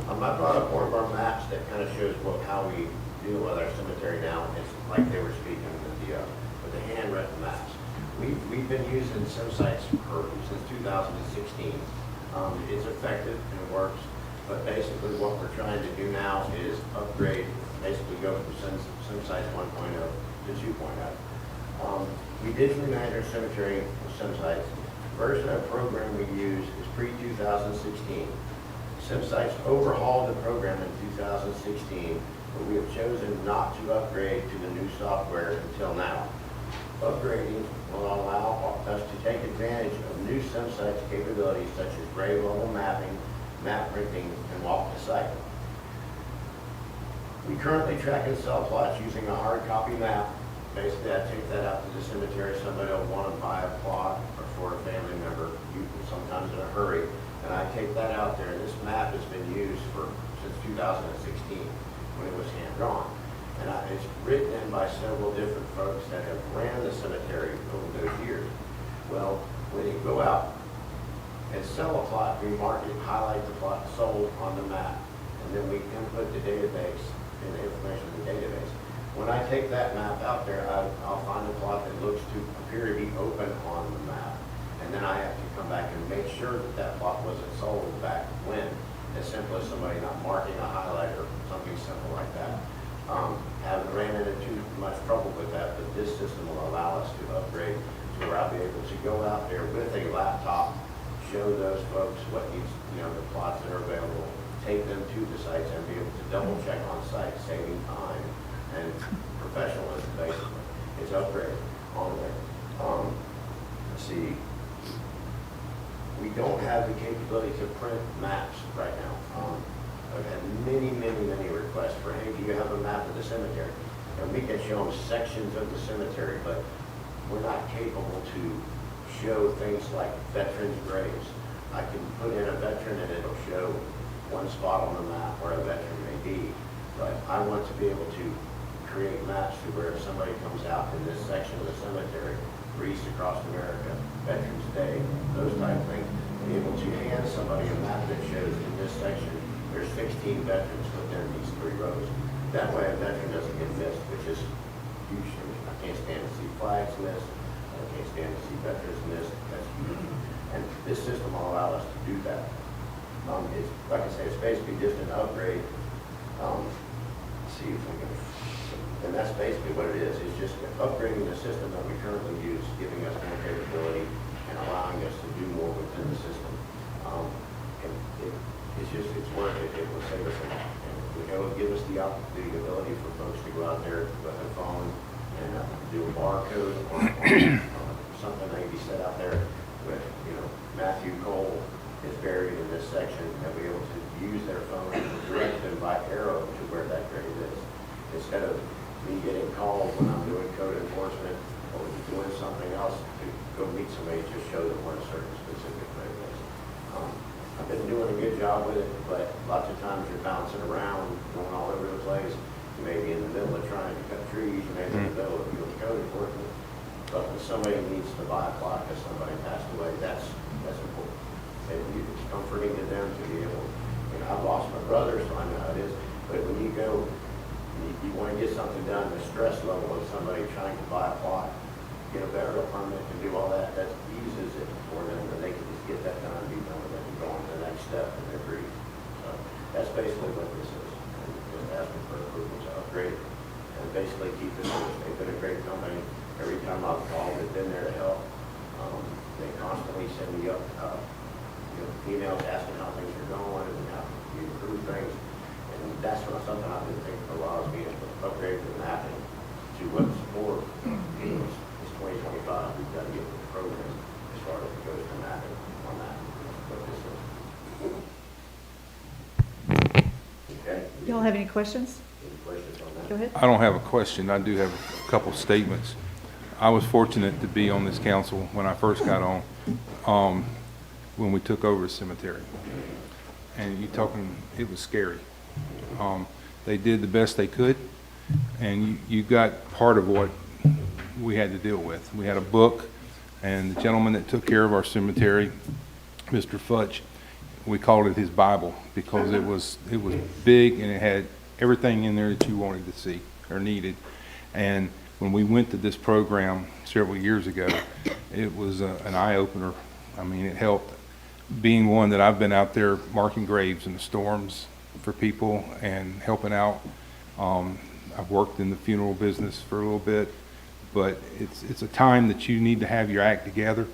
I brought up one of our maps that kind of shows how we deal with our cemetery now. It's like they were speaking with the handwritten maps. We've been using SemSites since 2016. It's effective and it works, but basically what we're trying to do now is upgrade, basically go from SemSites 1.0 to 2.0. We digitally manage our cemetery with SemSites. The version of the program we use is pre-2016. SemSites overhauled the program in 2016, but we have chosen not to upgrade to the new software until now. Upgrading will allow us to take advantage of new SemSites capabilities such as grave level mapping, map printing, and walk the site. We currently track and sell plots using a hard copy map. Basically, I take that out to the cemetery. Somebody will want to buy a plot or for a family member, sometimes in a hurry, and I take that out there. And this map has been used since 2016 when it was hand drawn. And it's written in by several different folks that have ran the cemetery over those years. Well, when you go out and sell a plot, we mark it, highlight the plot sold on the map, and then we input the database and the information in the database. When I take that map out there, I'll find a plot that looks to appear to be open on the map, and then I have to come back and make sure that that plot wasn't sold back when, as simple as somebody not marking a highlight or something simple like that. Haven't ran into too much trouble with that, but this system will allow us to upgrade to where I'll be able to go out there with a laptop, show those folks what needs, the plots that are available, take them to the sites and be able to double check on site, saving time and professionalism basically. It's upgraded on there. Let's see. We don't have the capability to print maps right now. I've had many requests for, hey, do you have a map of the cemetery? And we can show them sections of the cemetery, but we're not capable to show things like veterans' graves. I can put in a veteran and it'll show one spot on the map where a veteran may be, but I want to be able to create maps to where if somebody comes out in this section of the cemetery, for East Across America, Veterans Day, those type of things, be able to hand somebody a map that shows in this section there's 16 veterans within these 3 rows. That way a veteran doesn't get missed, which is huge. I can't stand to see flags missed. I can't stand to see veterans missed. That's huge. And this system will allow us to do that. It's, like I say, it's basically just an upgrade. Let's see if we can, and that's basically what it is. It's just upgrading the system that we currently use, giving us more capability and allowing us to do more within the system. the ability for folks to go out there with their phone and do a barcode or something maybe set out there with, Matthew Cole is buried in this section, and be able to use their phone and direct them by arrow to where that grave is. Instead of me getting called when I'm doing code enforcement or doing something else to go meet somebody to show them where a certain specific grave is. I've been doing a good job with it, but lots of times you're bouncing around, going all over the place. You may be in the middle of trying to cut trees, you may be in the middle of doing code enforcement. But when somebody needs to buy a clock because somebody passed away, that's important. It's comforting to them to be able, I've lost my brother, so I know how it is. But when you go, you want to get something done, the stress level of somebody trying to buy a clock, get a burial permit, and do all that, that eases it for them, and they can just get that done and be done with it and go on to the next step in their grief. So that's basically what this is. And just asking for approval to upgrade and basically keep it. They've been a great company. Every time I've called, they've been there to help. They constantly send me up emails asking how things are going and how you improve things. And that's not something I've been thinking for a while, is being able to upgrade the mapping to what's more. It's 2025. We've got to get with the program as far as it goes to mapping on that. What this is. Okay. Y'all have any questions? Any questions on that? Go ahead. I don't have a question. I do have a couple statements. I was fortunate to be on this council when I first got on, when we took over the cemetery. And it was scary. They did the best they could, and you got part of what we had to deal with. We had a book, and the gentleman that took care of our cemetery, Mr. Futch, we called it his Bible because it was big and it had everything in there that you wanted to see or needed. And when we went to this program several years ago, it was an eye-opener. I mean, it helped. Being one that I've been out there marking graves in the storms for people and helping out. I've worked in the funeral business for a little bit, but it's a time that you need to have your act together.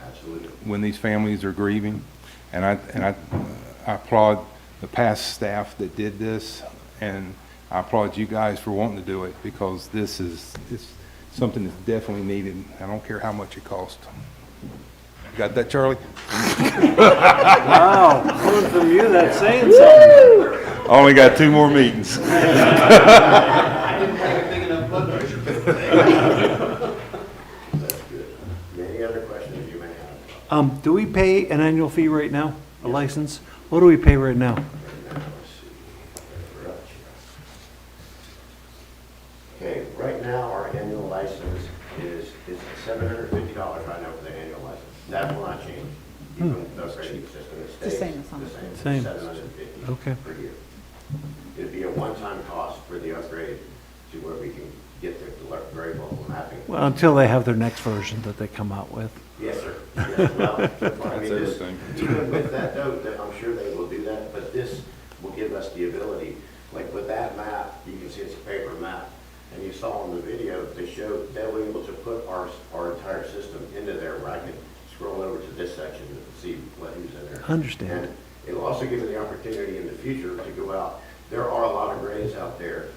Absolutely. When these families are grieving. And I applaud the past staff that did this, and I applaud you guys for wanting to do it, because it's something that's definitely needed. I don't care how much it costs. Got that, Charlie? Wow, coming from you, that's saying something. Only got 2 more meetings. I didn't have a big enough blood pressure. That's good. Any other questions you may have? Do we pay an annual fee right now, a license? What do we pay right now? Okay, right now, our annual license is $750 right now for the annual license. That will not change. Even with the upgrading system, it stays The same as on the Same. $750 Okay. per year. It'd be a one-time cost for the upgrade to where we can get the very local mapping. Well, until they have their next version that they come out with. Yes, sir. Yes, well, I mean, That's this, everything. even with that though, that I'm sure they will do that, but this will give us the ability, like with that map, you can see it's a paper map, and you saw in the video, they showed, they'll be able to put our entire system into there, where I can scroll over to this section and see who's in there. Understand. And it'll also give me the opportunity in the future to go out. There are a lot of graves out there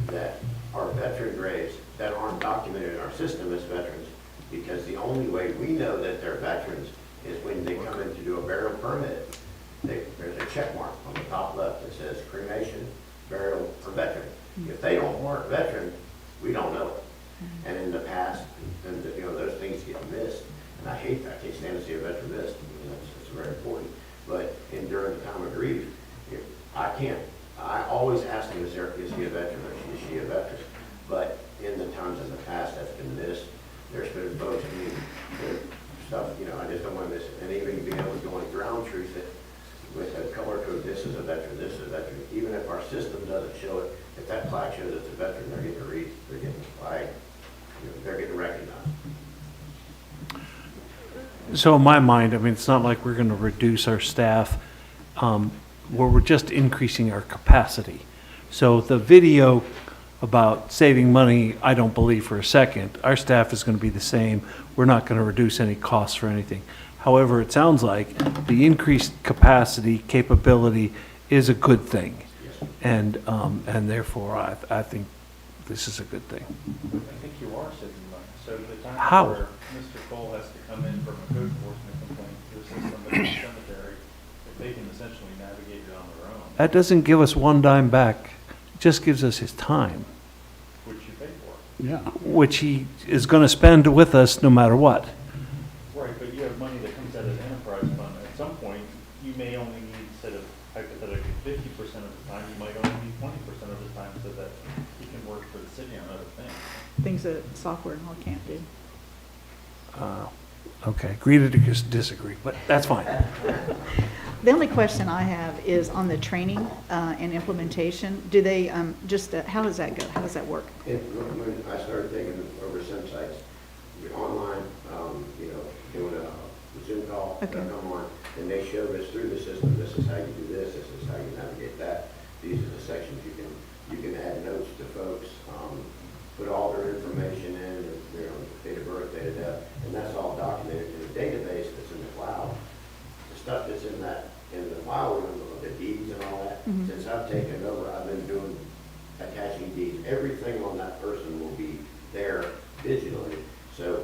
that are veteran graves that aren't documented in our system as veterans, because the only way we know that they're veterans is when they come in to do a burial permit. There's a check mark on the top left that says cremation, burial, or veteran. If they don't mark veteran, we don't know it. And in the past, those things get missed. And I can't stand to see a veteran missed. It's very important. But during the time of grief, I always ask them, is he a veteran or is she a veteran? But in the times in the past that's been missed, there's been folks doing stuff, I just don't want to miss it. And even being able to go on ground truth it with a color code, this is a veteran, this is a veteran. Even if our system doesn't show it, if that plaque shows it's a veteran, they're getting a wreath, they're getting a flag, they're getting recognized. So in my mind, I mean, it's not like we're going to reduce our staff, where we're just increasing our capacity. So the video about saving money, I don't believe for a second. Our staff is going to be the same. We're not going to reduce any costs for anything. However, it sounds like the increased capacity, capability is a good thing. And therefore, I think this is a good thing. I think you are saving money. So the time How? where Mr. Cole has to come in from a code enforcement complaint to assist somebody in the cemetery, if they can essentially navigate it on their own, That doesn't give us one dime back. It just gives us his time, which you pay for. Yeah. which he is going to spend with us no matter what. Right, but you have money that comes out of the enterprise fund. At some point, you may only need, instead of hypothetically 50% of the time, you might only need 20% of the time so that you can work for the city on other things. Things that software and all can't do. Okay, agree to disagree, but that's fine. The only question I have is on the training and implementation. Do they how does that go? How does that work? When I started taking over some sites, online, doing a Zoom call, they'll come on, and they showed us through the system, this is how you do this is how you navigate that. These are the sections you can add notes to folks, put all their information in, date of birth, date of death, and that's all documented in a database that's in the cloud. The stuff that's in the file room, the deeds and all that, since I've taken over, I've been doing attaching deeds. Everything on that person will be there digitally. So,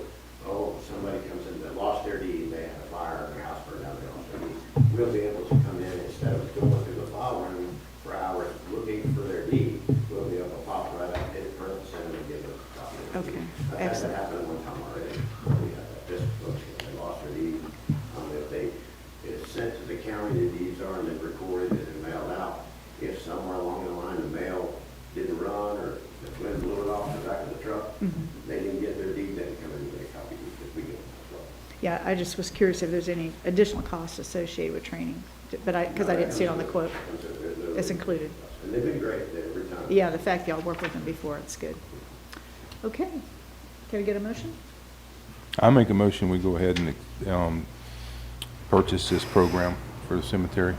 somebody comes in that lost their deed, they had a fire in their house burned down, they lost their deed. We'll be able to come in instead of going through the file room for hours looking for their deed. We'll be able to pop right up, hit print, send them, and give them a copy. Okay, I've had excellent. that happen one time already. We had this folks, they lost their deed. If it's sent to the county, the deeds are, and then recorded and mailed out. If somewhere along the line the mail didn't run or the wind blew it off the back of the truck, they didn't get their deed, they can come in and get a copy because we get them as well. Yeah, I just was curious if there's any additional costs associated with training, but because I didn't see it on the quote. It's included. And they've been great every time. Yeah, the fact y'all worked with them before, it's good. Okay. Can we get a motion? I make a motion, we go ahead and purchase this program for the cemetery.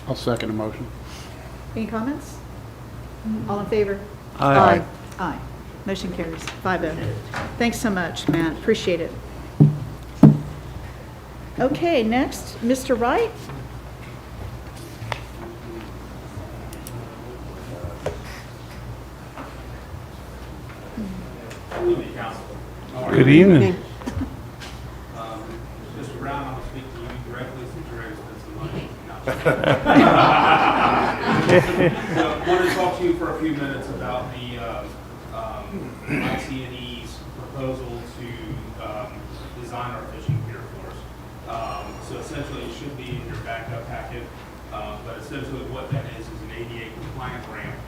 I'll second the motion. Any comments? All in favor? Aye. Aye. Motion carries 5-0. Thanks so much, Matt. Appreciate it. Okay, next, Mr. Wright. Good evening, Council. Good evening. Mr. Brown, I'll speak to you directly since you're ready to spend some money. So I want to talk to you for a few minutes about the IC&E's proposal to design our fishing pier for us. So essentially, it should be in your backup packet, but essentially what that is an ADA compliant ramp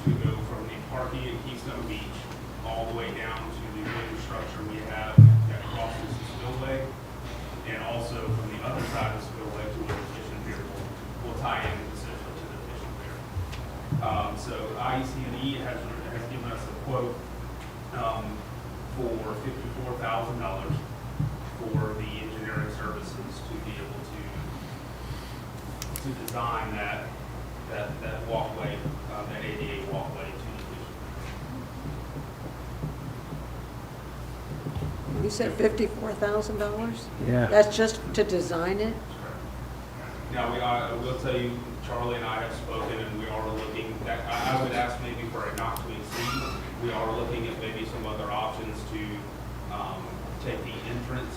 to go from the parking at Keystone Beach all the way down to the wooden structure we have that crosses the spillway, and also from the other side of the spillway to where the fishing pier will tie in essentially to the fishing pier. So IEC&E has given us a quote for $54,000 for the engineering services to be able to design that walkway, that ADA walkway to the fishing pier. You said $54,000? Yeah. That's just to design it? Now, I will tell you, Charlie and I have spoken, and we are looking, I would ask maybe for a not to exceed. We are looking at maybe some other options to take the entrance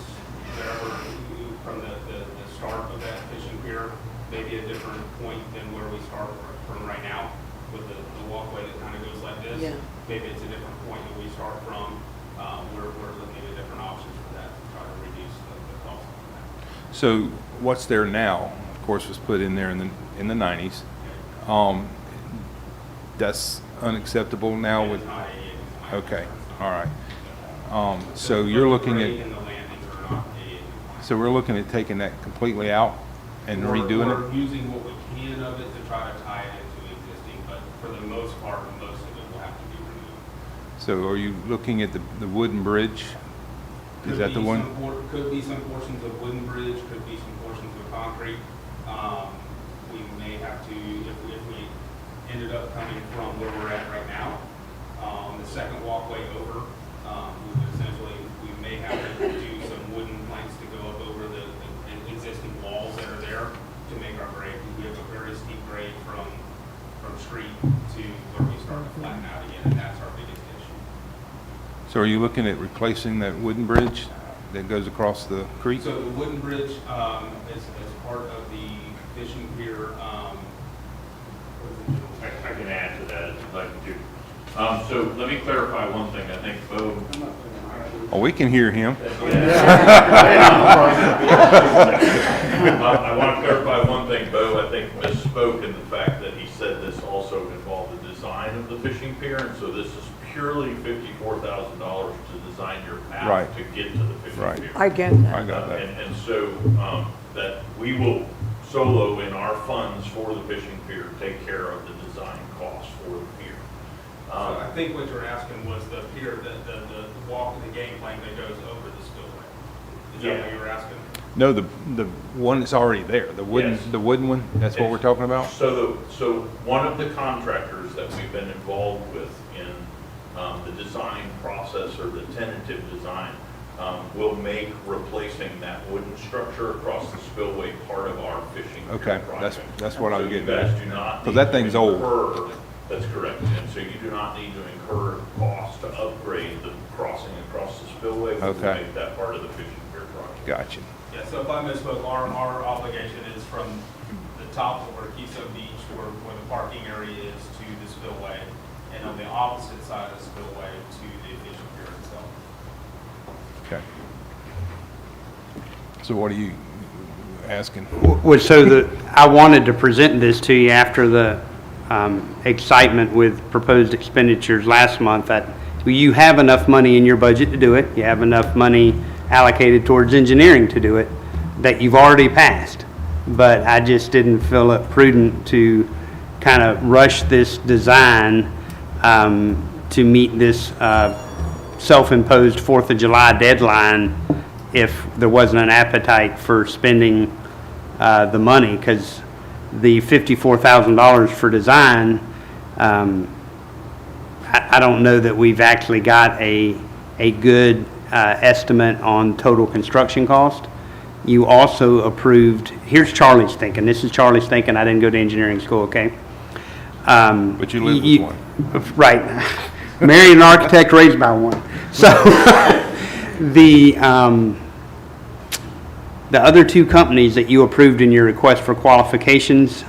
wherever from the start of that fishing pier, maybe a different point than where we start from right now with the walkway that kind of goes like this. Yeah. Maybe it's a different point that we start from. We're looking at different options for that to try to reduce the cost on that. So what's there now, of course, was put in there in the 90s. That's unacceptable now with, okay, all right. So you're looking at, so we're looking at taking that completely out and redoing We're it? using what we can of it to try to tie it into existing, but for the most part, most of it will have to be removed. So are you looking at the wooden bridge? Is that the one? Could be some portions of wooden bridge, could be some portions of concrete. We may have to, if we ended up coming from where we're at right now, the second walkway over, we would essentially, we may have to do some wooden planks to go up over the existing walls that are there to make our grade. We have a very steep grade from street to where we start to flatten out again, and that's our biggest issue. So are you looking at replacing that wooden bridge that goes across the creek? So the wooden bridge is part of the fishing pier. I can add to that if you'd like me to. So let me clarify one thing. I think Bo. Oh, we can hear him. I want to clarify one thing. Bo, I think, misspoke in the fact that he said this also involved the design of the fishing pier, and so this is purely $54,000 to design your path Right. to get to the fishing pier. I get that. I got that. And so that we will solo in our funds for the fishing pier take care of the design costs for the pier. So I think what you're asking was the pier, the walk, the gangplank that goes over the spillway. Is that what you were asking? No, the one that's already there, the wooden, Yes. the wooden one, that's what we're talking about? So one of the contractors that we've been involved with in the design process or the tentative design will make replacing that wooden structure across the spillway part of our fishing pier Okay, project. that's what I'm getting So you guys at. do not 'Cause need that to thing's old. incur- That's correct. And so you do not need to incur costs to upgrade the crossing across the spillway. We will Okay. make that part of the fishing pier project. Gotcha. Yeah, so if I misspoke, our obligation is from the top of where Keystone Beach, where the parking area is, to the spillway, and on the opposite side of the spillway to the fishing pier itself. Okay. So what are you asking? I wanted to present this to you after the excitement with proposed expenditures last month, that you have enough money in your budget to do it, you have enough money allocated towards engineering to do it, that you've already passed. But I just didn't feel it prudent to kind of rush this design to meet this self-imposed 4th of July deadline if there wasn't an appetite for spending the money, because the $54,000 for design, I don't know that we've actually got a good estimate on total construction cost. You also approved, here's Charlie's thinking, this is Charlie's thinking, I didn't go to engineering school, okay? But you live with one. Right. Married an architect, raised by one. So, the other two companies that you approved in your request for qualifications,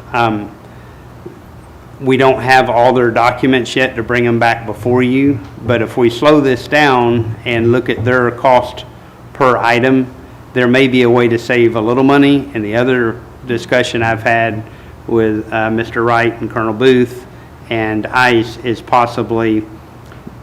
we don't have all their documents yet to bring them back before you, but if we slow this down and look at their cost per item, there may be a way to save a little money. And the other discussion I've had with Mr. Wright and Colonel Booth and ICE is possibly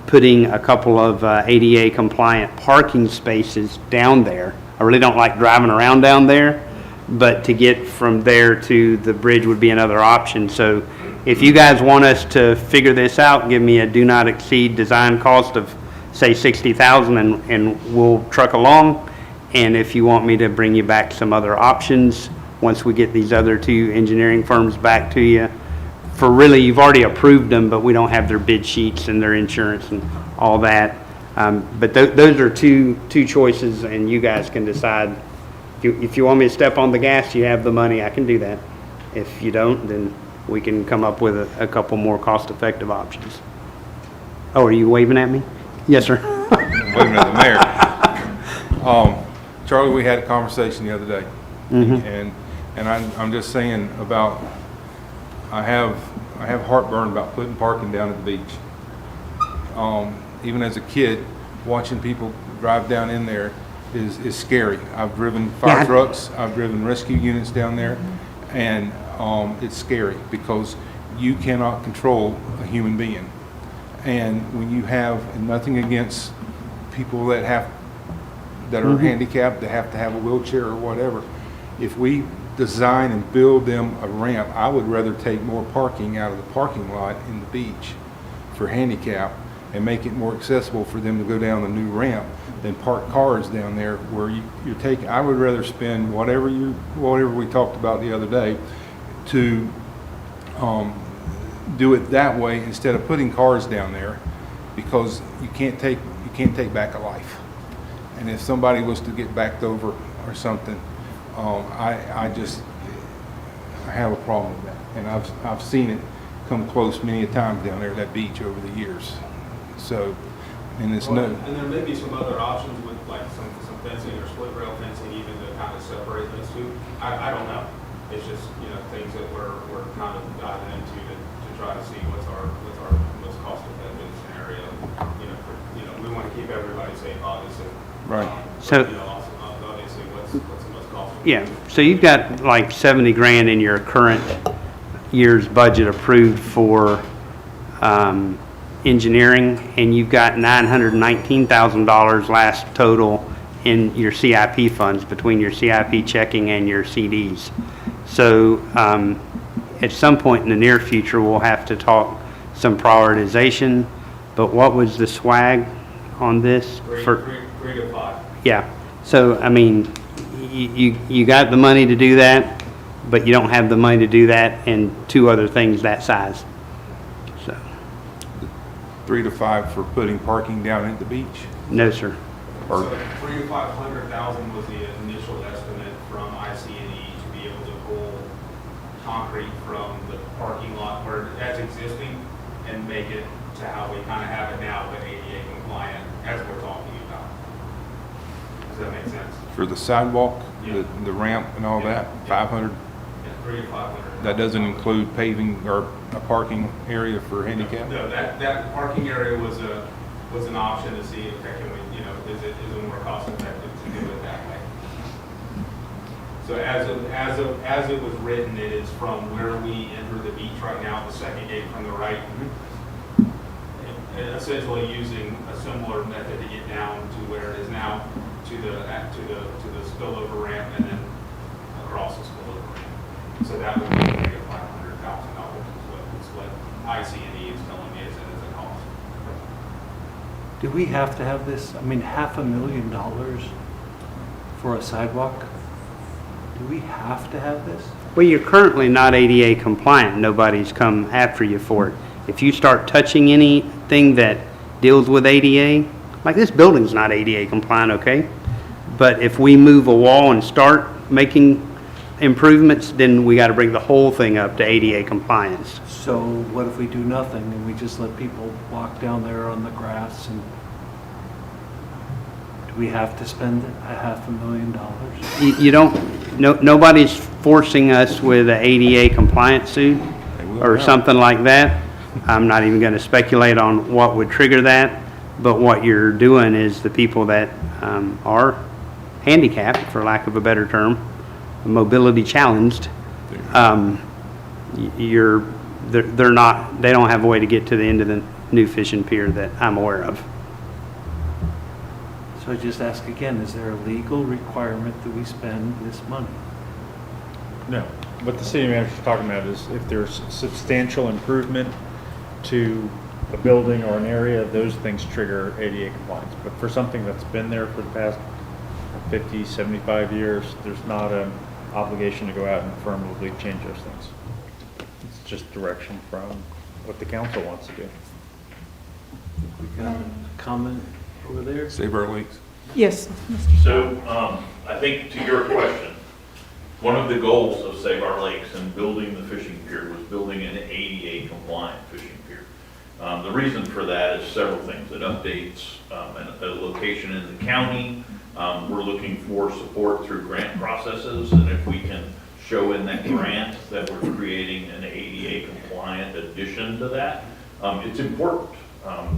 putting a couple of ADA compliant parking spaces down there. I really don't like driving around down there, but to get from there to the bridge would be another option. So if you guys want us to figure this out, give me a do not exceed design cost of, say, $60,000 and we'll truck along. And if you want me to bring you back some other options, once we get these other two engineering firms back to you, for really, you've already approved them, but we don't have their bid sheets and their insurance and all that. But those are two choices, and you guys can decide. If you want me to step on the gas, you have the money, I can do that. If you don't, then we can come up with a couple more cost-effective options. Oh, are you waving at me? Yes, sir. I'm waving at the mayor. Charlie, we had a conversation the other day, and I'm just saying about, I have heartburn about putting parking down at the beach. Even as a kid, watching people drive down in there is scary. I've driven fire trucks, I've driven rescue units down there, and it's scary because you cannot control a human being. And when you have, and nothing against people that are handicapped, that have to have a wheelchair or whatever, if we design and build them a ramp, I would rather take more parking out of the parking lot in the beach for handicap and make it more accessible for them to go down the new ramp than park cars down there where you're taking. I would rather spend whatever we talked about the other day to do it that way instead of putting cars down there, because you can't take back a life. And if somebody was to get backed over or something, I have a problem with that. And I've seen it come close many a times down there at that beach over the years. So, and it's no, And there may be some other options with like some fencing or split rail fencing even to kind of separate those two. I don't know. It's just, you know, things that we're kind of diving into to try to see what's our most cost effective scenario. We want to keep everybody safe, obviously. right. So- But, also, obviously, what's the most cost effective? Yeah, so you've got like 70 grand in your current year's budget approved for engineering, and you've got $919,000 last total in your CIP funds between your CIP checking and your CDs. So at some point in the near future, we'll have to talk some prioritization, but what was the swag on this? Three to five. Yeah, so, I mean, you got the money to do that, but you don't have the money to do that and two other things that size. So, 3 to 5 for putting parking down at the beach. no, sir. Or So 300,000 to 500,000 was the initial estimate from IC&E to be able to pull concrete from the parking lot where that's existing and make it to how we kind of have it now, but ADA compliant, as we're talking about. Does that make sense? for the sidewalk, Yeah. the ramp and all that, 500. Yeah, 300 to 500. That doesn't include paving or a parking area for handicap? No, that parking area was an option to see, okay, can we, is it more cost effective to do it that way? So as it was written, it is from where we enter the beach right now, the second gate from the right. And essentially using a similar method to get down to where it is now, to the spillover ramp and then across the spillover ramp. So that would be $300,000 to $500,000 is what IC&E is telling me is a cost. Do we have to have this? I mean, $500,000 for a sidewalk? Do we have to have this? Well, you're currently not ADA compliant. Nobody's come after you for it. If you start touching anything that deals with ADA, like this building's not ADA compliant, okay? But if we move a wall and start making improvements, then we got to bring the whole thing up to ADA compliance. So what if we do nothing and we just let people walk down there on the grass and do we have to spend $500,000? You don't, nobody's forcing us with an ADA compliance suit or something like that. I'm not even going to speculate on what would trigger that, but what you're doing is the people that are handicapped, for lack of a better term, mobility challenged, they're not, they don't have a way to get to the end of the new fishing pier that I'm aware of. So I just ask again, is there a legal requirement that we spend this money? No. What the city manager's talking about is if there's substantial improvement to a building or an area, those things trigger ADA compliance. But for something that's been there for the past 50, 75 years, there's not an obligation to go out and affirmatively change those things. It's just direction from what the council wants to do. We got a comment over there? Save our lakes. Yes. So, I think to your question, one of the goals of Save Our Lakes and building the fishing pier was building an ADA compliant fishing pier. The reason for that is several things. It updates a location in the county. We're looking for support through grant processes, and if we can show in that grant that we're creating an ADA compliant addition to that, it's important.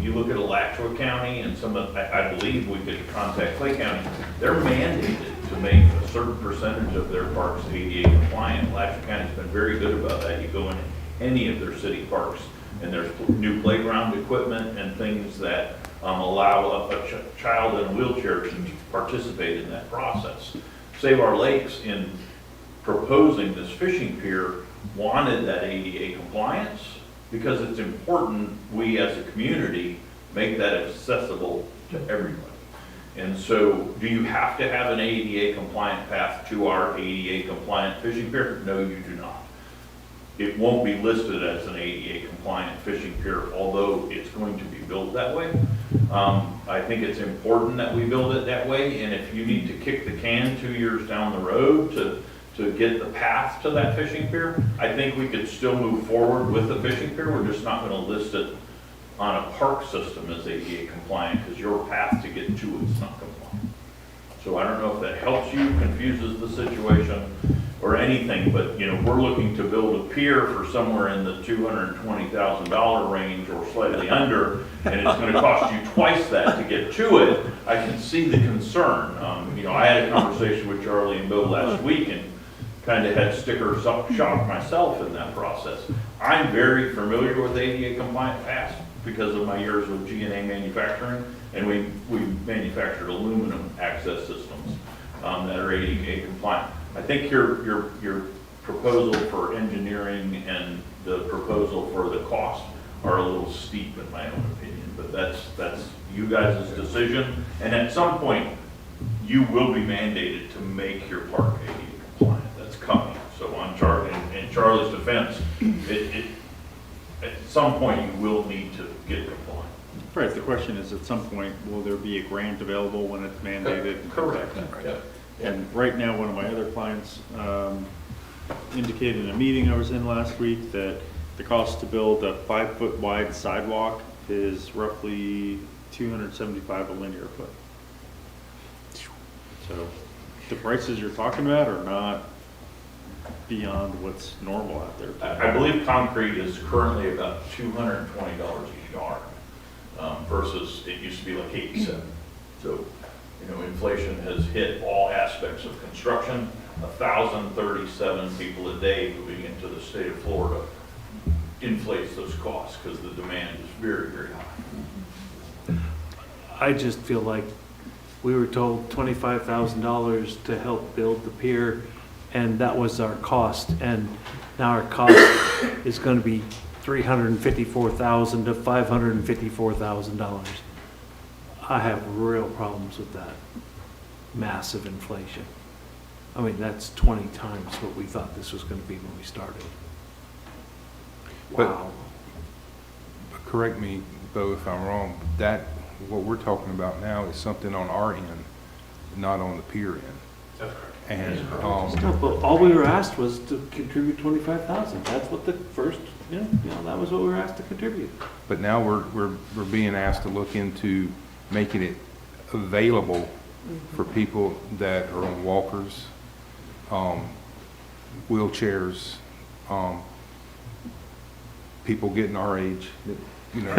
You look at Alachua County and I believe we could contact Clay County, they're mandated to make a certain percentage of their parks ADA compliant. Alachua County's been very good about that. You go in any of their city parks and there's new playground equipment and things that allow a child in a wheelchair to participate in that process. Save Our Lakes, in proposing this fishing pier, wanted that ADA compliance because it's important we as a community make that accessible to everybody. And so, do you have to have an ADA compliant path to our ADA compliant fishing pier? No, you do not. It won't be listed as an ADA compliant fishing pier, although it's going to be built that way. I think it's important that we build it that way, and if you need to kick the can 2 years down the road to to get the path to that fishing pier, I think we could still move forward with the fishing pier. We're just not gonna list it on a park system as ADA compliant, because your path to get to it is not compliant. So I don't know if that helps you, confuses the situation, or anything, but, you know, we're looking to build a pier for somewhere in the $220,000 range or slightly under, and it's gonna cost you twice that to get to it. I can see the concern. You know, I had a conversation with Charlie and Bill last week and kind of had sticker shock myself in that process. I'm very familiar with ADA compliant paths because of my years with G&A manufacturing, and we manufactured aluminum access systems that are ADA compliant. I think your proposal for engineering and the proposal for the cost are a little steep in my own opinion, but that's you guys' decision. And at some point, you will be mandated to make your park ADA compliant. That's coming. So on in Charlie's defense, at some point you will need to get compliant. Right, the question is, at some point, will there be a grant available when it's mandated? and things like that, right? Yeah. And right now, one of my other clients indicated in a meeting I was in last week that the cost to build a 5-foot wide sidewalk is roughly $275 a linear foot. So the prices you're talking about are not beyond what's normal out there. I believe concrete is currently about $220 a yard versus it used to be like 87. So, you know, inflation has hit all aspects of construction. 1,037 people a day moving into the state of Florida inflates those costs because the demand is very, very high. I just feel like we were told $25,000 to help build the pier, and that was our cost. And now our cost is going to be $354,000 to $554,000. I have real problems with that. Massive inflation. I mean, that's 20 times what we thought this was going to be when we started. Wow. But correct me, Bo, if I'm wrong, what we're talking about now is something on our end, not on the pier end. That's correct. And, No, but all we were asked was to contribute 25,000. That's what the first, that was what we were asked to contribute. but now we're being asked to look into making it available for people that are on walkers, wheelchairs, people getting our age, that, you know,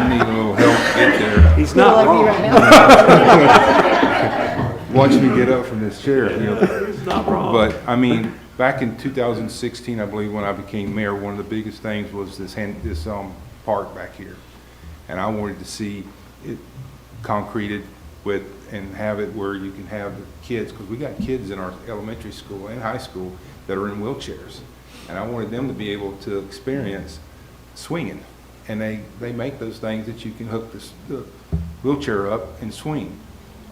need a little help to get there. He's not wrong. Watch me get up from this chair. He's not wrong. But, I mean, back in 2016, I believe, when I became mayor, one of the biggest things was this park back here. And I wanted to see it concreted and have it where you can have the kids, because we got kids in our elementary school and high school that are in wheelchairs. And I wanted them to be able to experience swinging. And they make those things that you can hook the wheelchair up and swing.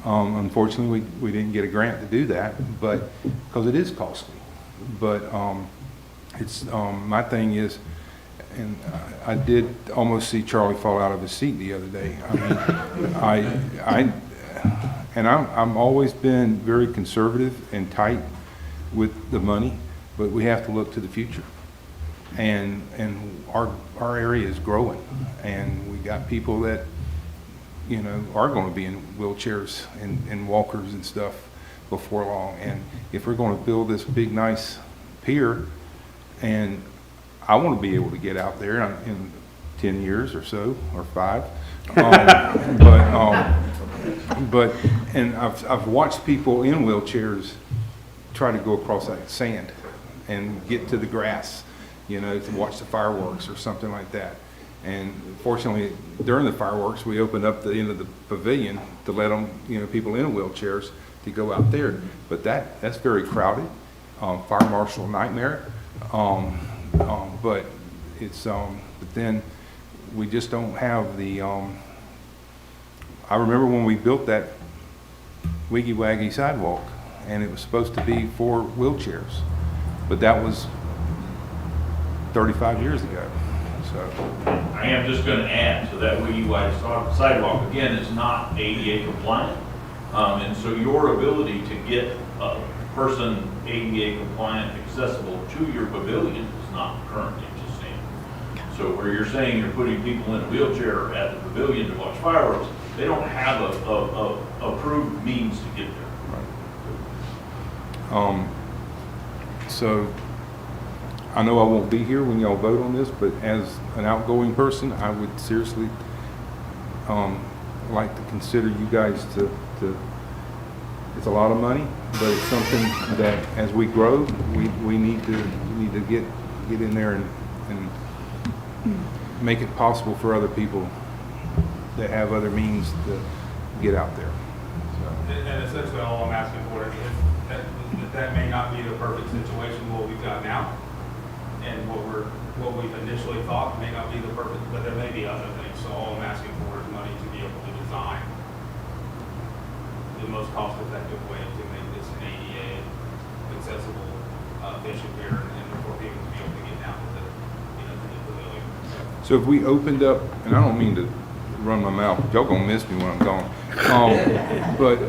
Unfortunately, we didn't get a grant to do that, but because it is costly. But it's my thing is, and I did almost see Charlie fall out of his seat the other day. I mean, I'm always been very conservative and tight with the money, but we have to look to the future. And our area is growing, and we got people that, you know, are going to be in wheelchairs and walkers and stuff before long. And if we're going to build this big, nice pier, and I want to be able to get out there in 10 years or so, or 5. But I've watched people in wheelchairs try to go across that sand and get to the grass, you know, to watch the fireworks or something like that. And fortunately, during the fireworks, we opened up the end of the pavilion to let them, you know, people in wheelchairs to go out there. But that's very crowded. Fire marshal nightmare. But it's but then we just don't have the. I remember when we built that Wiggy Waggy sidewalk, and it was supposed to be for wheelchairs, but that was 35 years ago. So I am just going to add to that Wiggy Waggy sidewalk, again, is not ADA compliant. And so your ability to get a person ADA compliant accessible to your pavilion is not currently existing. So where you're saying you're putting people in a wheelchair at the pavilion to watch fireworks, they don't have a approved means to get there. So I know I won't be here when y'all vote on this, but as an outgoing person, I would seriously like to consider you guys to, it's a lot of money, but it's something that as we grow, we need to get in there and make it possible for other people that have other means to get out there. And essentially all I'm asking for is that may not be the perfect situation what we've got now, and what we've initially thought may not be the perfect, but there may be other things. So all I'm asking for is money to be able to design the most cost-effective way to make this an ADA accessible fishing pier, and for people to be able to get down to the pavilion. So if we opened up, and I don't mean to run my mouth, y'all gonna miss me when I'm gone. But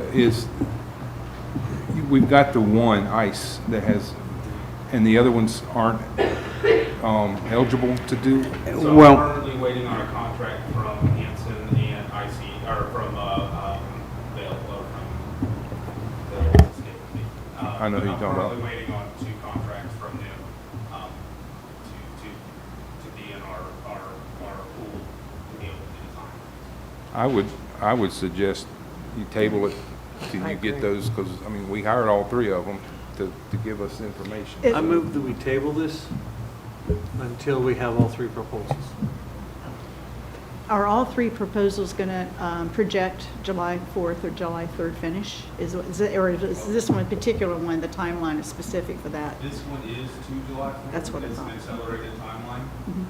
we've got the one ICE that has, and the other ones aren't eligible to do. So Well- I'm currently waiting on a contract from Hanson and IC, or from Vail, or from I know who you're talking I'm about. currently waiting on 2 contracts from them to be in our pool to be able to design. I would suggest you table it till you get those, because, I mean, we hired all 3 of them to give us information. I move that we table this until we have all 3 proposals. Are all 3 proposals going to project July 4th or July 3rd finish? Or is this one particular one, the timeline is specific for that? This one is to July 4th. That's what I It's thought. an accelerated timeline. Mhm.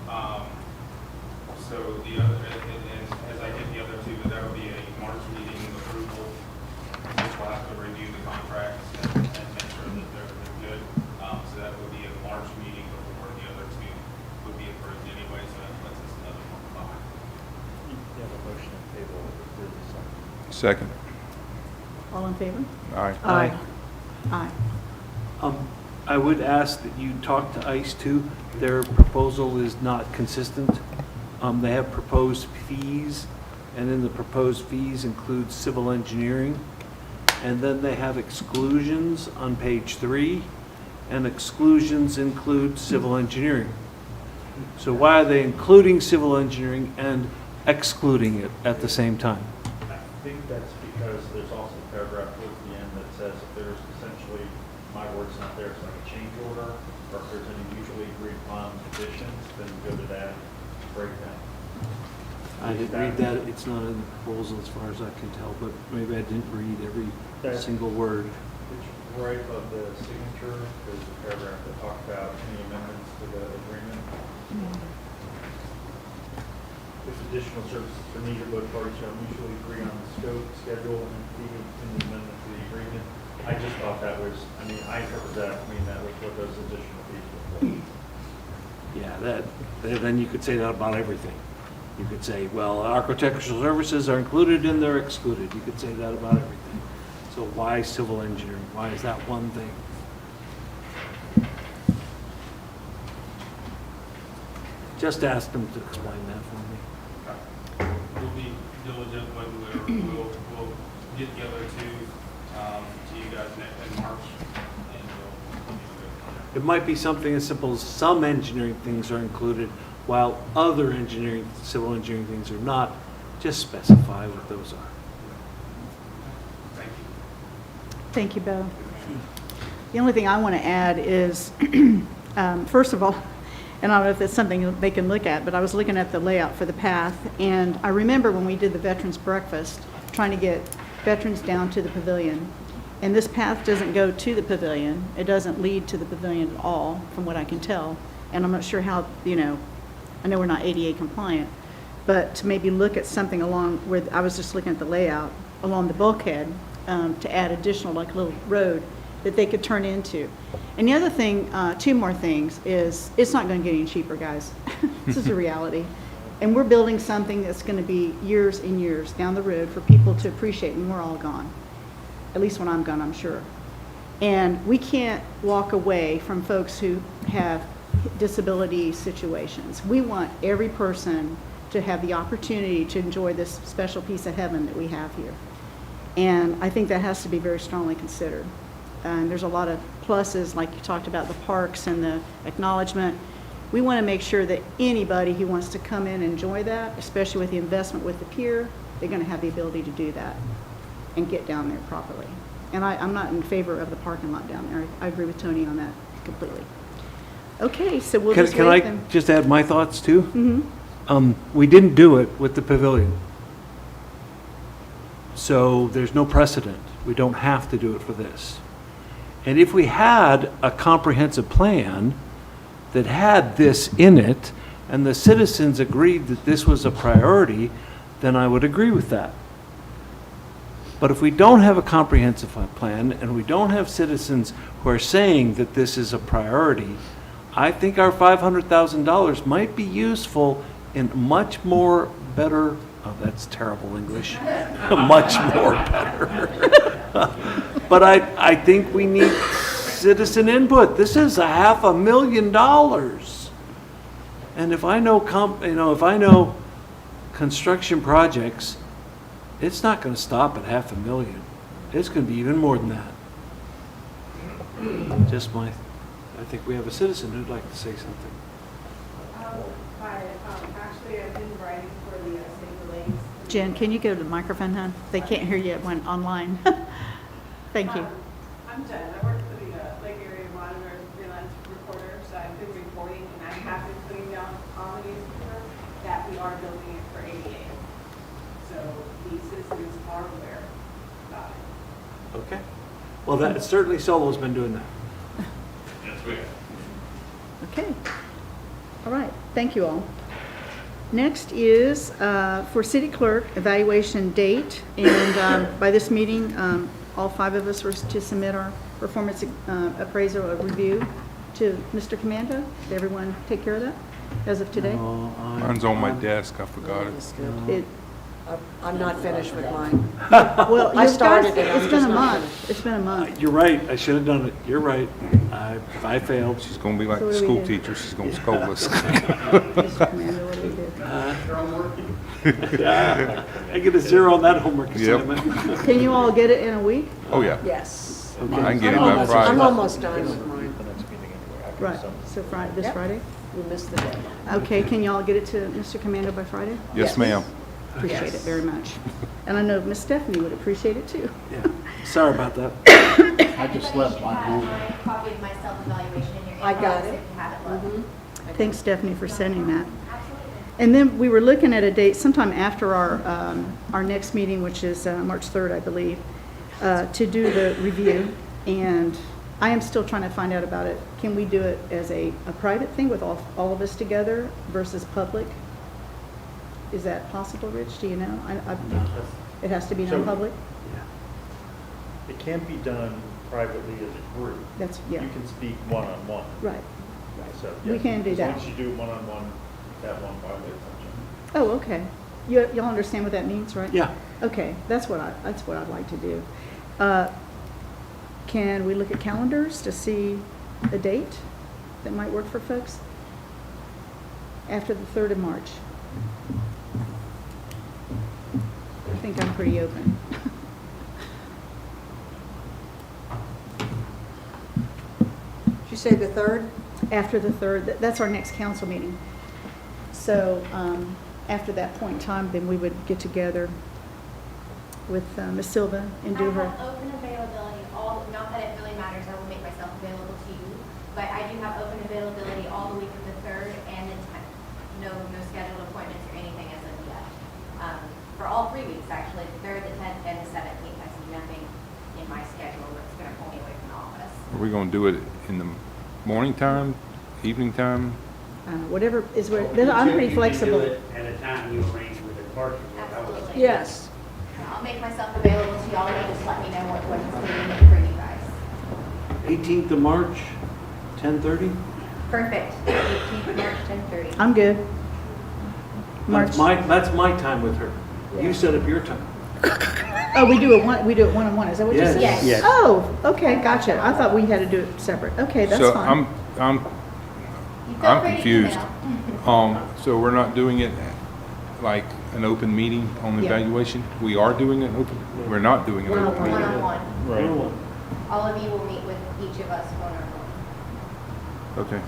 So the other, and as I get the other 2, that will be a March meeting approval, which we'll have to review the contracts and make sure that they're good. So that would be a March meeting before the other 2 would be approved anyway, so that puts us another month behind. You have a motion to table for this. Second. All in favor? Aye. Aye. Aye. I would ask that you talk to ICE too. Their proposal is not consistent. They have proposed fees, and in the proposed fees include civil engineering. And then they have exclusions on page 3, and exclusions include civil engineering. So why are they including civil engineering and excluding it at the same time? I think that's because there's also a paragraph towards the end that says if there's essentially, my word's not there, it's like a change order, or if there's any mutually agreed upon conditions, then go to that breakdown. I didn't read that, it's not in the proposal as far as I can tell, but maybe I didn't read every single word. It's right above the signature, there's a paragraph that talks about any amendments to the agreement. If additional services are needed, both parties shall mutually agree on the scope, schedule, and fee in the amendment to the agreement. I just thought that was, I mean, I interpret that, I mean, that was what those additional fees were for. Yeah, then you could say that about everything. You could say, well, architectural services are included and they're excluded. You could say that about everything. So why civil engineering? Why is that one thing? Just ask them to explain that for me. We'll be diligent when we'll get the other 2 to you guys in March, and we'll It might be something as simple as some engineering things are included while other engineering, civil engineering things are not. Just specify what those are. Thank you, Bo. The only thing I want to add is, first of all, and I don't know if that's something they can look at, but I was looking at the layout for the path, and I remember when we did the Veterans Breakfast, trying to get veterans down to the pavilion. And this path doesn't go to the pavilion. It doesn't lead to the pavilion at all, from what I can tell. And I'm not sure how, I know we're not ADA compliant, but to maybe look at something along where, I was just looking at the layout, along the bulkhead, to add additional, like a little road that they could turn into. And the other thing, 2 more things, is it's not going to get any cheaper, guys. This is a reality. And we're building something that's going to be years and years down the road for people to appreciate when we're all gone. At least when I'm gone, I'm sure. And we can't walk away from folks who have disability situations. We want every person to have the opportunity to enjoy this special piece of heaven that we have here. And I think that has to be very strongly considered. And there's a lot of pluses, like you talked about the parks and the acknowledgement. We want to make sure that anybody who wants to come in and enjoy that, especially with the investment with the pier, they're going to have the ability to do that and get down there properly. And I'm not in favor of the parking lot down there. I agree with Tony on that completely. Okay, so we'll just Can wait I then. just add my thoughts too? Mm-hmm. We didn't do it with the pavilion. So there's no precedent. We don't have to do it for this. And if we had a comprehensive plan that had this in it, and the citizens agreed that this was a priority, then I would agree with that. But if we don't have a comprehensive plan, and we don't have citizens who are saying that this is a priority, I think our $500,000 might be useful in much more better, oh, that's terrible English, much more better. But I think we need citizen input. This is $500,000. And if I know construction projects, it's not going to stop at $500,000. It's going to be even more than that. I think we have a citizen who'd like to say something. Hi, actually, I've been writing for the Save the Lakes. Jen, can you go to the microphone, hon? They can't hear you when online. Thank you. I'm Jen. I work for the Lake Area Monitor as a freelance reporter, so I've been reporting and I have been putting down on the newspaper that we are building it for ADA. So the citizens are aware about it. Okay. Well, that certainly Solo's been doing that. Yes, we have. Okay. All right. Thank you all. Next is for city clerk evaluation date. And by this meeting, all 5 of us were to submit our performance appraisal or review to Mr. Commando. Did everyone take care of that as of today? Mine's on my desk, I forgot it. I'm not finished with mine. Well, I you started guys, it, I'm it's been just a not month. It's been a month. You're right. I should have done it. You're right. I failed. She's gonna be like So the what do we school do? teacher, she's gonna scold us. Mr. Commando, what do we do? I get a 0 on that homework Yep. assignment. Can you all get it in a week? Oh, yeah. Yes. I can get it I'm by almost- Friday. I'm almost done with mine. Right. So Friday, this Yep. Friday? We missed the day. Okay, can y'all get it to Mr. Commando by Friday? Yes, ma'am. Appreciate it very much. And I know Miss Stephanie would appreciate it too. Yeah. Sorry about that. I just left mine home. My copy of my self-evaluation in your I got inbox it. if you have it, look. Thanks, Stephanie, for sending that. And then we were looking at a date sometime after our next meeting, which is March 3rd, I believe, to do the review. And I am still trying to find out about it. Can we do it as a private thing with all of us together versus public? Is that possible, Rich? Do you know? It has to be So- non-public? It can't be done privately as a group. That's, yeah. You can speak one-on-one. Right. So, We yes, can do that. As long as you do it one-on-one, that one violates something. Oh, okay. Y'all understand what that means, right? Yeah. Okay, that's what I'd like to do. Can we look at calendars to see a date that might work for folks? After the 3rd of March. I think I'm pretty open. Did you say the 3rd? After the 3rd, that's our next council meeting. So after that point in time, then we would get together with Ms. Silva and do I her. have open availability, not that it really matters, I will make myself available to you, but I do have open availability all the week of the 3rd and the 10th. No scheduled appointments or anything as of yet. For all 3 weeks, actually, the 3rd, the 10th, and the 17th, I see nothing in my schedule that's going to pull me away from the office. Are we gonna do it in the morning time, evening time? Whatever is where, I'm pretty flexible. You can do it at a time you arrange with the parking lot. Absolutely. Yes. I'll make myself available to y'all, and just let me know what is convenient for you guys. 18th of March, 10:30? Perfect. 18th of March, 10:30. I'm good. March. That's my time with her. You set up your time. Oh, we do it one-on-one, is that what you said? Yes. Yes. Oh, okay, gotcha. I thought we had to do it separate. Okay, that's So fine. I'm You feel free to confused. email. So we're not doing it like an open meeting on Yeah. evaluation? We are doing it open, we're not doing an open meeting? One-on-one. Right. All of you will meet with each of us one-on-one. Okay.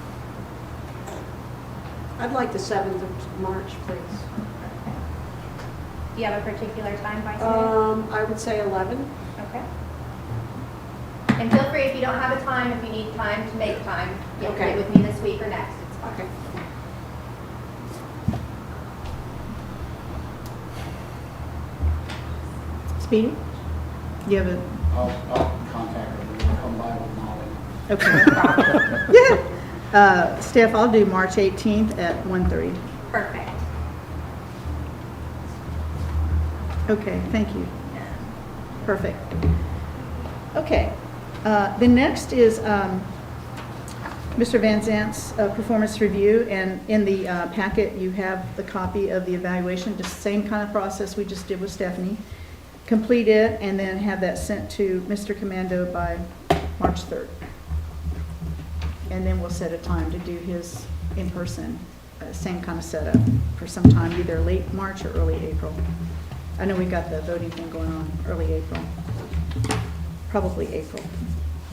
I'd like the 7th of March, please. Do you have a particular time by today? I would say 11. Okay. And feel free, if you don't have a time, if you need time to make time, you can Okay. meet with me this week or next, it's fine. Okay. Speedy? You have a, I'll contact her, we'll come by with Molly. okay. Yeah. Steph, I'll do March 18th at 1:30. Perfect. Okay, thank you. Perfect. Okay. The next is Mr. Van Zant's performance review, and in the packet, you have the copy of the evaluation, just same kind of process we just did with Stephanie. Complete it, and then have that sent to Mr. Commando by March 3rd. And then we'll set a time to do his in-person, same kind of setup for some time, either late March or early April. I know we got the voting thing going on early April. Probably April.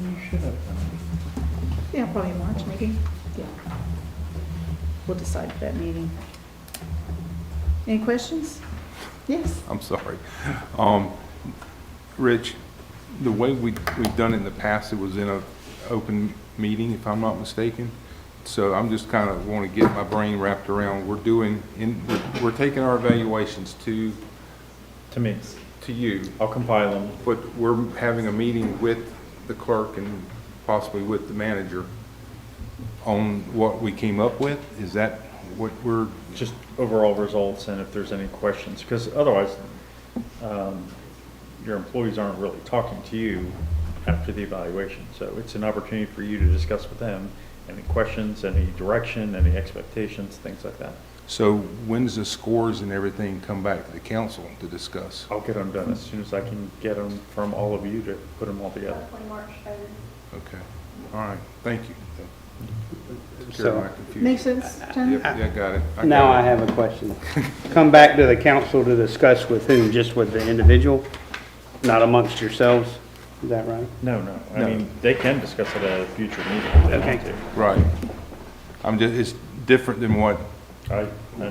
You should have done Yeah, probably March, maybe. Yeah. We'll decide at that meeting. Any questions? Yes. I'm sorry. Rich, the way we've done it in the past, it was in an open meeting, if I'm not mistaken. So I'm just kind of want to get my brain wrapped around, we're taking our evaluations to me. you, I'll compile them. but we're having a meeting with the clerk and possibly with the manager on what we came up with? Is that what we're? Just overall results and if there's any questions, because otherwise, your employees aren't really talking to you after the evaluation. So it's an opportunity for you to discuss with them any questions, any direction, any expectations, things like that. So when does the scores and everything come back to the council to discuss? I'll get them done as soon as I can get them from all of you to put them all together. Hopefully March 3rd. Okay, all right, thank you. So- Makes sense, John? Yep, yeah, got it. Now got I it. have a question. Come back to the council to discuss with whom? Just with the individual, not amongst yourselves? Is that right? No. I No. mean, they can discuss it at a future meeting if they Okay. want to. Right. it's different than what I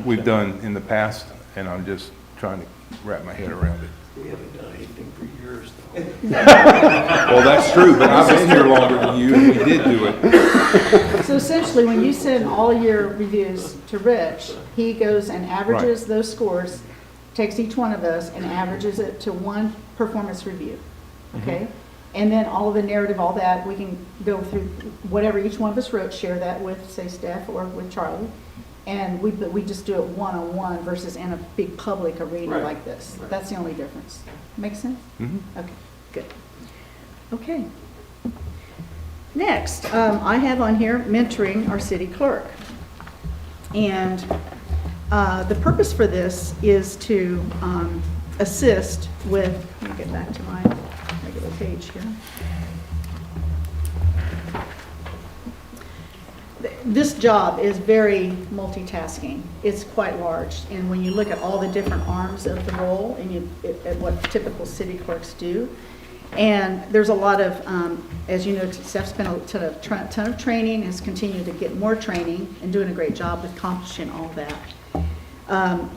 we've understand. done in the past, and I'm just trying to wrap my head around it. We haven't done anything for years, Well, that's true, but I've been here longer than you, and we did do it. So essentially, when you send all your reviews to Rich, he goes and averages those scores, takes each one of us and averages it to one performance review, okay? And then all of the narrative, all that, we can go through whatever each one of us wrote, share that with, say, Steph or with Charlie. And we just do it one-on-one versus in a big public arena Right. like this. That's the only difference. Make sense? Mhm. Okay, good. Okay. Next, I have on here mentoring our city clerk. And the purpose for this is to assist with, let me get back to my regular page here. This job is very multitasking. It's quite large. And when you look at all the different arms of the role and at what typical city clerks do, and there's a lot of, as you know, Steph's been a ton of training, has continued to get more training and doing a great job with accomplishing all that.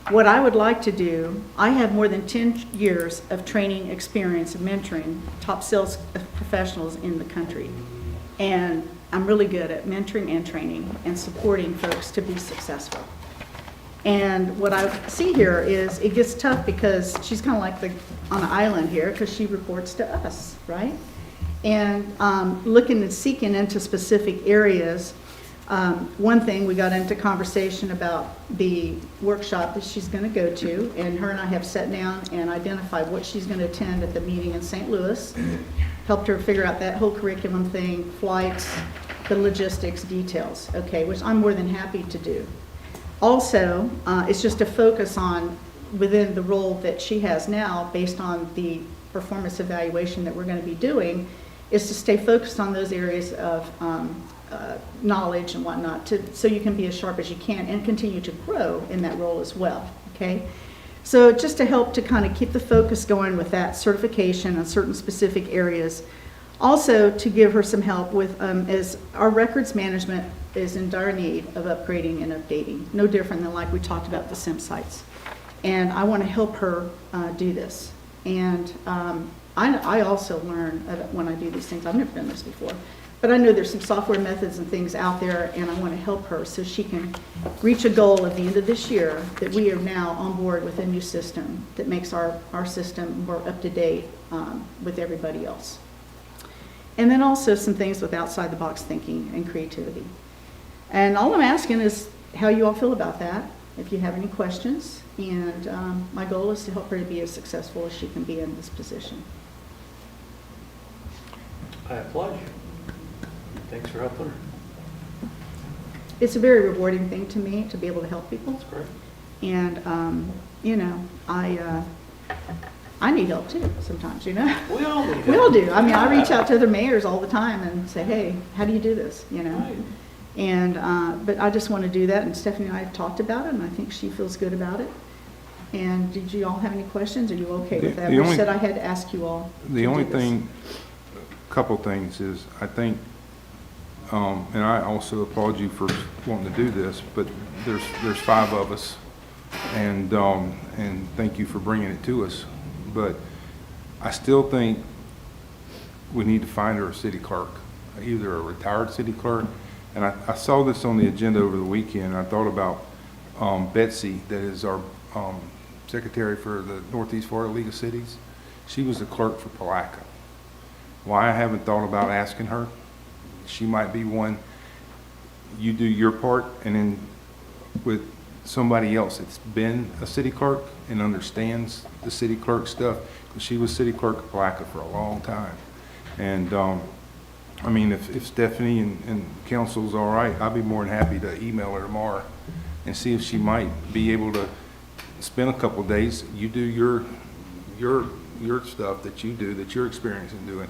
What I would like to do, I have more than 10 years of training experience of mentoring top sales professionals in the country. And I'm really good at mentoring and training and supporting folks to be successful. And what I see here is it gets tough because she's kind of like on an island here because she reports to us, right? And looking and seeking into specific areas. One thing, we got into conversation about the workshop that she's going to go to, and her and I have sat down and identified what she's going to attend at the meeting in St. Louis. Helped her figure out that whole curriculum thing, flights, the logistics details, okay, which I'm more than happy to do. Also, it's just a focus on within the role that she has now, based on the performance evaluation that we're going to be doing, is to stay focused on those areas of knowledge and whatnot, so you can be as sharp as you can and continue to grow in that role as well, okay? So just to help to kind of keep the focus going with that certification on certain specific areas. Also to give her some help with, as our records management is in dire need of upgrading and updating, no different than like we talked about the SIM sites. And I want to help her do this. And I also learn when I do these things. I've never done this before. But I know there's some software methods and things out there, and I want to help her so she can reach a goal at the end of this year that we are now on board with a new system that makes our system more up to date with everybody else. And then also some things with outside the box thinking and creativity. And all I'm asking is how you all feel about that, if you have any questions. And my goal is to help her to be as successful as she can be in this position. I applaud you. Thanks for helping her. It's a very rewarding thing to me to be able to help people. That's great. And, you know, I need help too sometimes, you know. We all need help. We all do. I mean, I reach out to other mayors all the time and say, hey, how do you do this, you know? Right. And, but I just want to do that, and Stephanie and I have talked about it, and I think she feels good about it. And did you all have any questions? Are you okay with that? We said I had to ask you all. The only thing, couple things is, I think, and I also applaud you for wanting to do this, but there's 5 of us, and thank you for bringing it to us. But I still think we need to find her a city clerk, either a retired city clerk. And I saw this on the agenda over the weekend. I thought about Betsy, that is our secretary for the Northeast Florida League of Cities. She was the clerk for Palaca. Why I haven't thought about asking her, she might be one. You do your part, and then with somebody else that's been a city clerk and understands the city clerk stuff, because she was city clerk of Palaca for a long time. And I mean, if Stephanie and council's all right, I'd be more than happy to email her tomorrow and see if she might be able to spend a couple of days. You do your stuff that you do, that you're experiencing doing,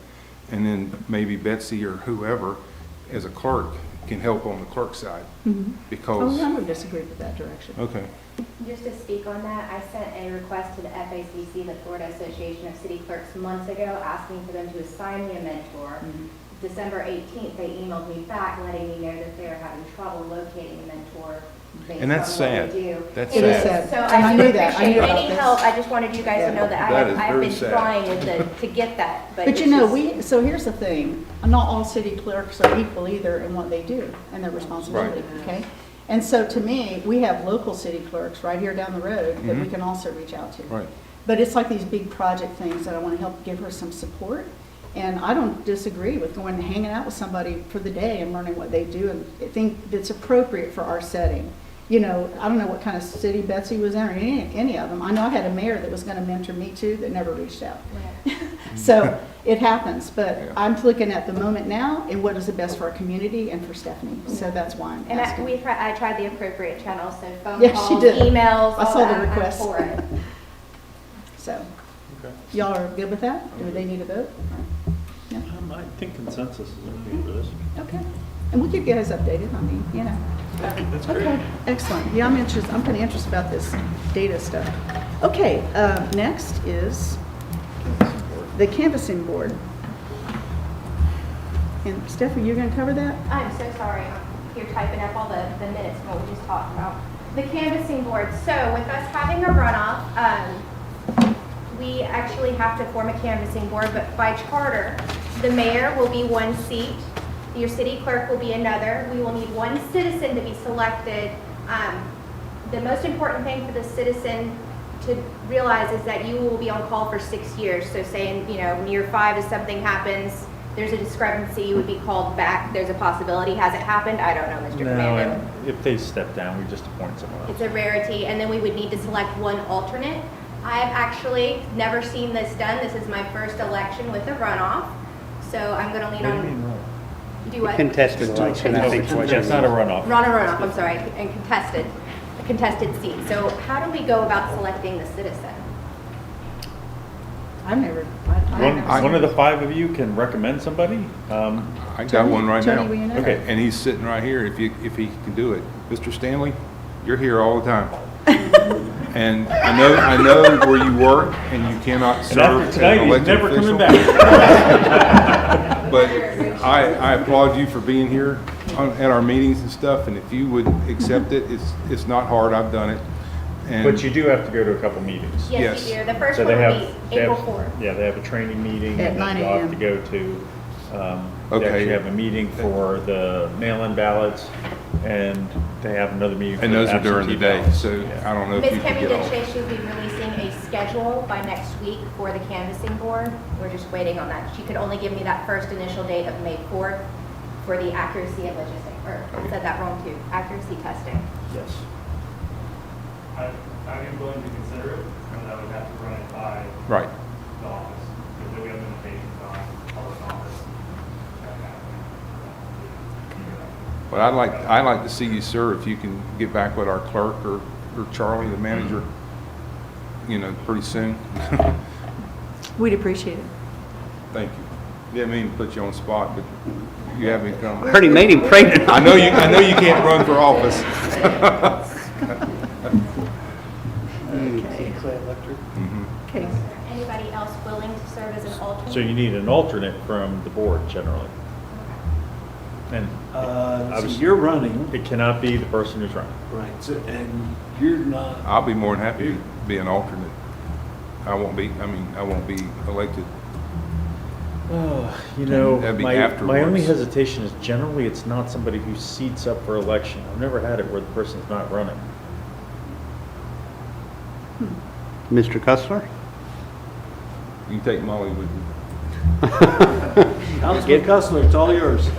and then maybe Betsy or whoever as a clerk can help on the clerk side. Mm-hmm. Because I would disagree with that direction. Okay. Just to speak on that, I sent a request to the FACC, the Florida Association of City Clerks, months ago, asking for them to assign me a mentor. Mm-hmm. December 18th, they emailed me back letting me know that they're having trouble locating a mentor based And that's on what sad. they do. That's It is sad. So And I I do knew that. I appreciate knew about any this. help. I just wanted you guys to know that That is I've very been sad. trying to get that. But it's you know, just- so here's the thing, not all city clerks are equal either in what they do and their responsibility, okay? And so to me, we have local city clerks right here down the road that we can also reach out to. Right. But it's like these big project things that I want to help give her some support. And I don't disagree with going and hanging out with somebody for the day and learning what they do, and I think that's appropriate for our setting. You know, I don't know what kind of city Betsy was in, or any of them. I know I had a mayor that was going to mentor me too that never reached out. So it happens, but I'm looking at the moment now and what is the best for our community and for Stephanie. So that's why I'm And asking. I tried the appropriate channels, so phone Yeah, she calls, did. emails, I all saw the that, I'm request. for it. So, y'all are good with that? Do they need a vote? Yeah. I think consensus is okay for this. Okay. And we'll keep you guys updated. I mean, you know. That's great. Okay, excellent. Yeah, I'm interested. I'm kind of interested about this data stuff. Okay, next is the canvassing board. And Stephanie, you're going to cover that? I'm so sorry. I'm here typing up all the minutes from what we just talked about. The canvassing board. So with us having a runoff, we actually have to form a canvassing board, but by charter, the mayor will be one seat. Your city clerk will be another. We will need one citizen to be selected. The most important thing for the citizen to realize is that you will be on call for 6 years. So saying, you know, in year 5, if something happens, there's a discrepancy, you would be called back. There's a possibility. Has it happened? I don't know, Mr. Commando. No, if they step down, we just appoint someone else. It's a rarity, and then we would need to select one alternate. I have actually never seen this done. This is my first election with a runoff. So I'm going to lean on. Do what? Contested election, I think. It's not a runoff. Runoff, I'm sorry, and contested. A contested seat. So how do we go about selecting the citizen? I've never. One of the five of you can recommend somebody? I got one right now. Tony, will you know? Okay. And he's sitting right here if he can do it. Mr. Stanley, you're here all the time. And I know where you work and you cannot And serve after as tonight, an he's elected never official. coming back. But I applaud you for being here at our meetings and stuff, and if you would accept it, it's not hard, I've done it. And But you do have to go to a couple meetings. Yes, you do. The first So one they will have- be they have- April 4th. Yeah, they have a training meeting. At and 9 then you'll have a.m. to go to, they Okay. actually have a meeting for the mail-in ballots, and they have another meeting for And the those are during the absentee day, ballots. so Yeah. I don't know if Ms. you Kemi can get did all. say she'll be releasing a schedule by next week for the canvassing board. We're just waiting on that. She could only give me that first initial date of May 4th for the accuracy and logistics, or I said that wrong too, accuracy testing. Yes. I'd be willing to consider it, but I would have to run it by Right. the office, because we have limitations on public office. But I'd like to see you, sir, if you can get back with our clerk or Charlie, the manager, pretty soon. We'd appreciate it. Thank you. Didn't mean to put you on the spot, but you have me come. I already made him pregnant. I know you can't run for office. Okay. Is there anybody else willing to serve as an alternate? So you need an alternate from the board generally. And So you're running, it cannot be the person who's running. right, and you're not, I'll be more than happy to be an alternate. I won't be elected. That'd be My only afterwards. hesitation is generally it's not somebody who seats up for election. I've never had it where the person's not running. Mr. Cussler? You can take Molly with you. Councilman Cussler, it's all yours.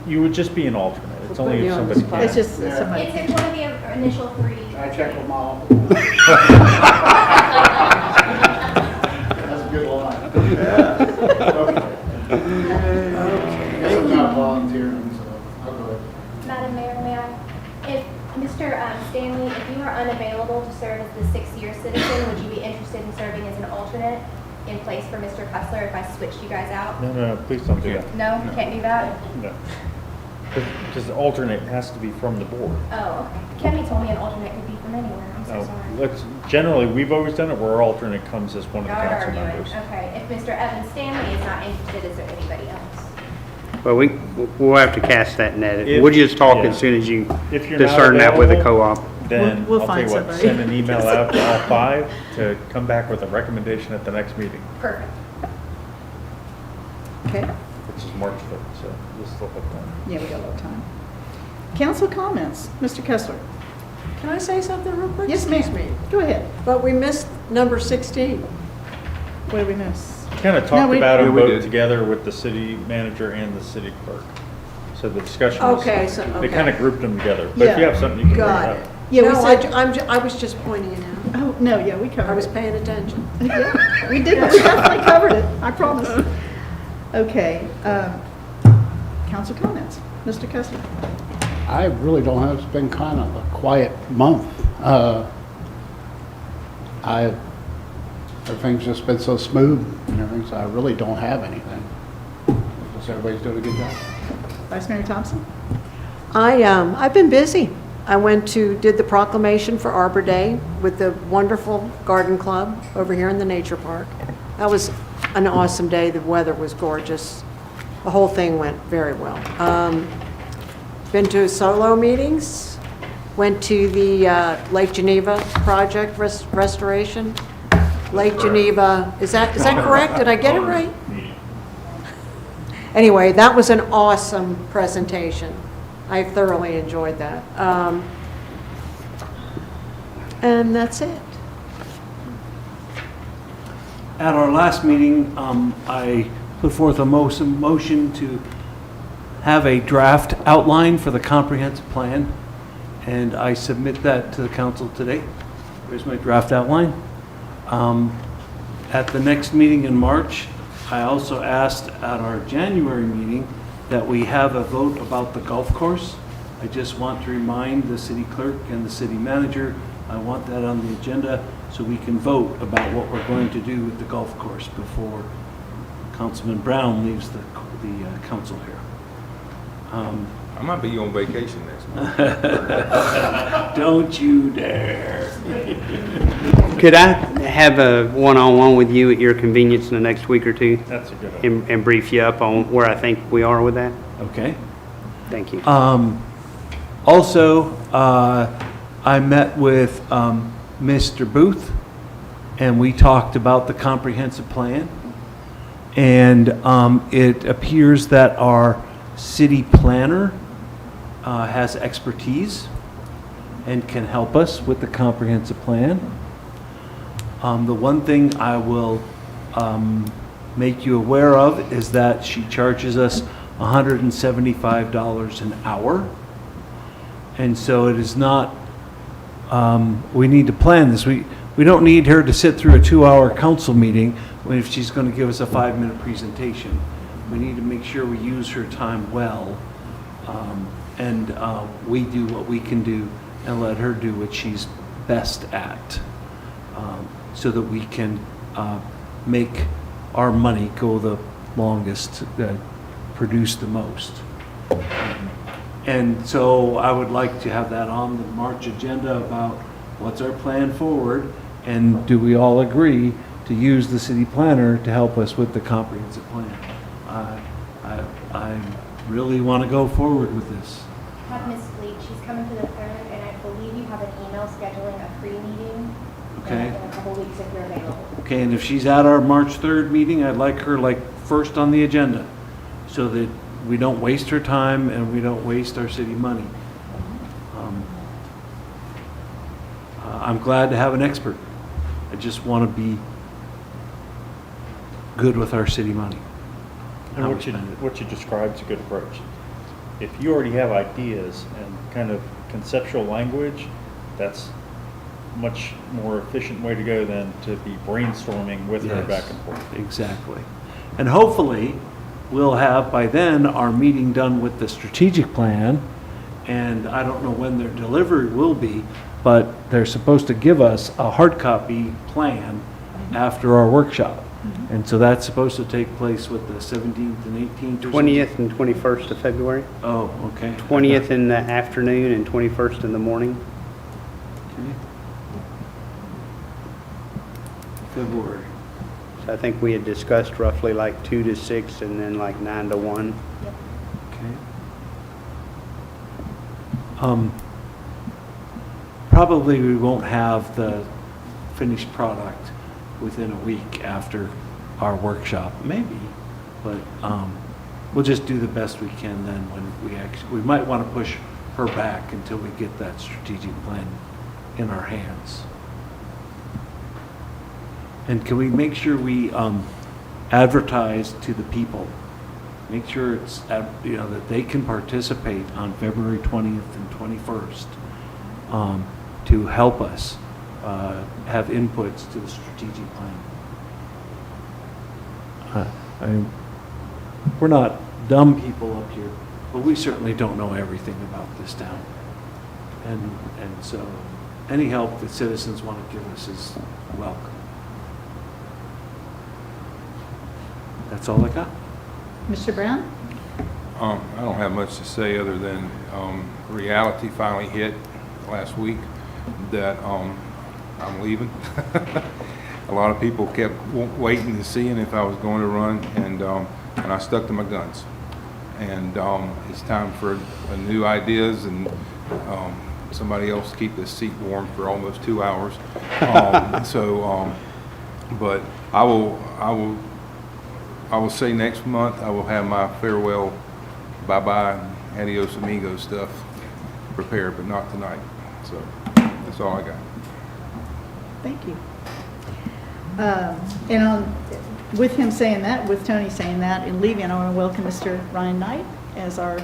You would just be an alternate. It's We'll put only you if on the somebody spot. can. It's just somebody. It's in one of the initial three. I checked with Mom. That's a good line. I'm not volunteering, so I'll go ahead. Madam Mayor, may I? If Mr. Stanley, if you are unavailable to serve as the 6-year citizen, would you be interested in serving as an alternate in place for Mr. Cussler if I switched you guys out? No, please don't do that. No, can't do that? No. Because the alternate has to be from the board. Oh, okay. Kemi told me an alternate could be from anywhere. I'm so sorry. Generally, we've always done it where our alternate comes as one of the Y'all are council arguing. members. Okay, if Mr. Evan Stanley is not interested, is there anybody else? Well, we'll have to cast that net. If- We'll just talk yeah. as soon as you If you're not discern that with the available, co-op. Then We'll I'll tell you find what, somebody. send an email out to all 5 to come back with a recommendation at the next meeting, Perfect. Okay. which is March 3rd, so we'll still have time. Yeah, we got a little time. Council comments. Mr. Kessler. Can I say something real quick? Yes, Excuse ma'am. me. Go ahead. But we missed number 16. What did we miss? Kind of No, talked we- about Yeah, them we both did. together with the city manager and the city clerk. So the discussion Okay, was, so- they okay. kind of grouped them together. But if you Yeah. have something, you can bring it Got up. it. Yeah, we No, said- I was just pointing it out. Oh, no, yeah, we covered I was it. paying attention. Yeah, we did, we definitely covered it, I promise. Okay, council comments. Mr. Kessler. I really don't have, it's been kind of a quiet month. Everything's just been so smooth and everything, so I really don't have anything. Just everybody's doing a good job. Vice Mayor Thompson. I've been busy. I did the proclamation for Arbor Day with the wonderful garden club over here in the nature park. That was an awesome day. The weather was gorgeous. The whole thing went very well. Been to solo meetings, went to the Lake Geneva project restoration. Lake Geneva, is that correct? Did I get it right? Anyway, that was an awesome presentation. I thoroughly enjoyed that. And that's it. At our last meeting, I put forth a motion to have a draft outline for the comprehensive plan, and I submit that to the council today. Here's my draft outline. At the next meeting in March, I also asked at our January meeting that we have a vote about the golf course. I just want to remind the city clerk and the city manager, I want that on the agenda so we can vote about what we're going to do with the golf course before Councilman Brown leaves the council here. I might be on vacation next month. Don't you dare. Could I have a one-on-one with you at your convenience in the next week or two? That's a good idea. And brief you up on where I think we are with that? Okay. Thank you. Also, I met with Mr. Booth, and we talked about the comprehensive plan. And it appears that our city planner has expertise and can help us with the comprehensive plan. The one thing I will make you aware of is that she charges us $175 an hour. And so it is not, we need to plan this. We don't need her to sit through a 2-hour council meeting if she's going to give us a 5-minute presentation. We need to make sure we use her time well, and we do what we can do and let her do what she's best at, so that we can make our money go the longest, produce the most. And so I would like to have that on the March agenda about what's our plan forward, and do we all agree to use the city planner to help us with the comprehensive plan? I really want to go forward with this. Have Ms. Fleet, she's coming to the third, and I believe you have an email scheduling a pre-meeting Okay. in a couple weeks if you're available. Okay, and if she's at our March 3rd meeting, I'd like her first on the agenda, so that we don't waste her time and we don't waste our city money. I'm glad to have an expert. I just want to be good with our city money. And How we what you, spend it. what you described is a good approach. If you already have ideas and kind of conceptual language, that's much more efficient way to go than to be brainstorming with her Yes, back and forth. Exactly. And hopefully, we'll have by then our meeting done with the strategic plan, and I don't know when their delivery will be, but they're supposed to give us a hard copy plan after our workshop. And so that's supposed to take place with the 17th and 18th? or something? 20th and 21st of February. Oh, okay. 20th in the afternoon and 21st in the morning. Okay. February. So I think we had discussed roughly like 2 to 6 and then like 9 to 1. Okay. Probably we won't have the finished product within a week after our workshop, maybe, but we'll just do the best we can then when we might want to push her back until we get that strategic plan in our hands. And can we make sure we advertise to the people? Make sure it's, that they can participate on February 20th and 21st to help us have inputs to the strategic plan. We're not dumb people up here, but we certainly don't know everything about this town. And so any help that citizens want to give us is welcome. That's all I got. Mr. Brown? I don't have much to say other than reality finally hit last week that I'm leaving. A lot of people kept waiting and seeing if I was going to run, and I stuck to my guns. And it's time for a new ideas and somebody else keep this seat warm for almost 2 hours. But I will say next month I will have my farewell, bye-bye, adios amigos stuff prepared, but not tonight. So that's all I got. Thank you. With him saying that, with Tony saying that, and leaving, I want to welcome Mr. Ryan Knight as our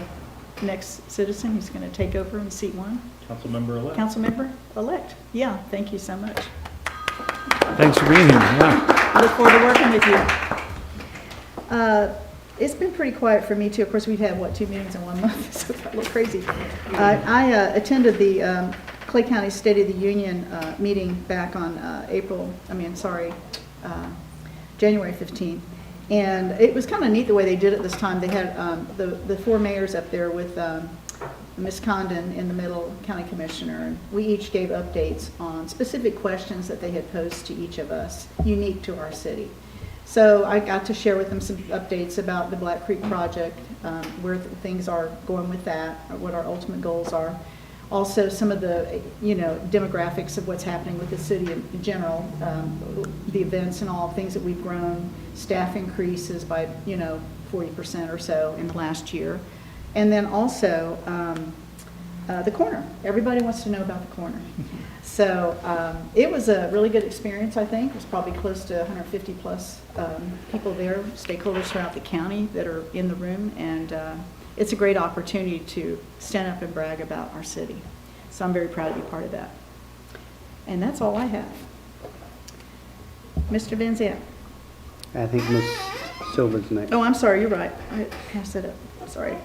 next citizen. He's going to take over in seat 1. Councilmember-elect. Councilmember-elect. Yeah, thank you so much. Thanks for being here. Yeah. I look forward to working with you. It's been pretty quiet for me too. Of course, we've had, what, 2 meetings in 1 month, so it's got a little crazy. I attended the Clay County State of the Union meeting back on January 15th. And it was kind of neat the way they did it this time. They had the 4 mayors up there with Ms. Condon in the middle, county commissioner, and we each gave updates on specific questions that they had posed to each of us, unique to our city. So I got to share with them some updates about the Black Creek project, where things are going with that, or what our ultimate goals are. Also, some of the, demographics of what's happening with the city in general, the events and all, things that we've grown, staff increases by, 40% or so in the last year. And then also, the corner. Everybody wants to know about the corner. So it was a really good experience, I think. There's probably close to 150 plus people there, stakeholders throughout the county that are in the room, and it's a great opportunity to stand up and brag about our city. So I'm very proud to be part of that. And that's all I have. Mr. Van Zandt. I think Ms. Silva's next. Oh, I'm sorry, you're right. I passed it up. Sorry.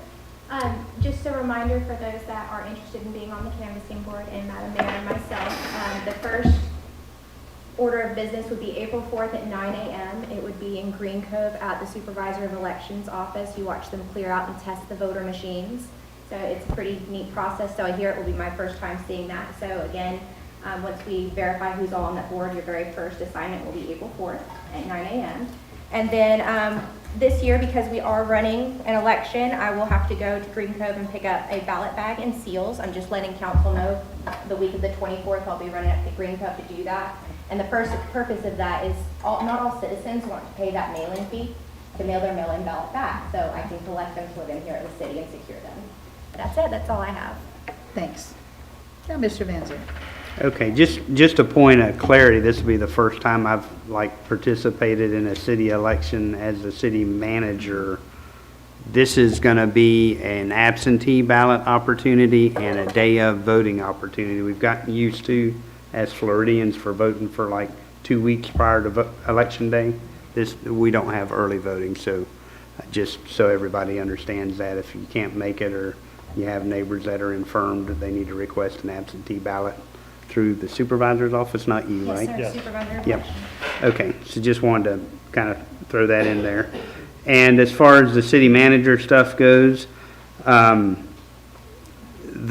Just a reminder for those that are interested in being on the canvassing board, and Madam Mayor and myself, the first order of business would be April 4th at 9 a.m. It would be in Green Cove at the Supervisor of Elections office. You watch them clear out and test the voter machines. So it's a pretty neat process. So I hear it will be my first time seeing that. So again, once we verify who's all on that board, your very first assignment will be April 4th at 9 a.m. And then this year, because we are running an election, I will have to go to Green Cove and pick up a ballot bag and seals. I'm just letting council know the week of the 24th, I'll be running up to Green Cove to do that. And the first purpose of that is not all citizens want to pay that mail-in fee to mail their mail-in ballot back. So I can collect them for them here at the city and secure them. That's it. That's all I have. Thanks. Now, Mr. Van Zandt. Okay, just a point of clarity, this will be the first time I've participated in a city election as a city manager. This is going to be an absentee ballot opportunity and a day of voting opportunity. We've gotten used to, as Floridians, for voting for 2 weeks prior to election day. We don't have early voting, so just so everybody understands that, if you can't make it or you have neighbors that are infirmed, they need to request an absentee ballot through the supervisor's office, not you, right? Yes, sir. Supervisor. Yep. Okay, so just wanted to kind of throw that in there. And as far as the city manager stuff goes, the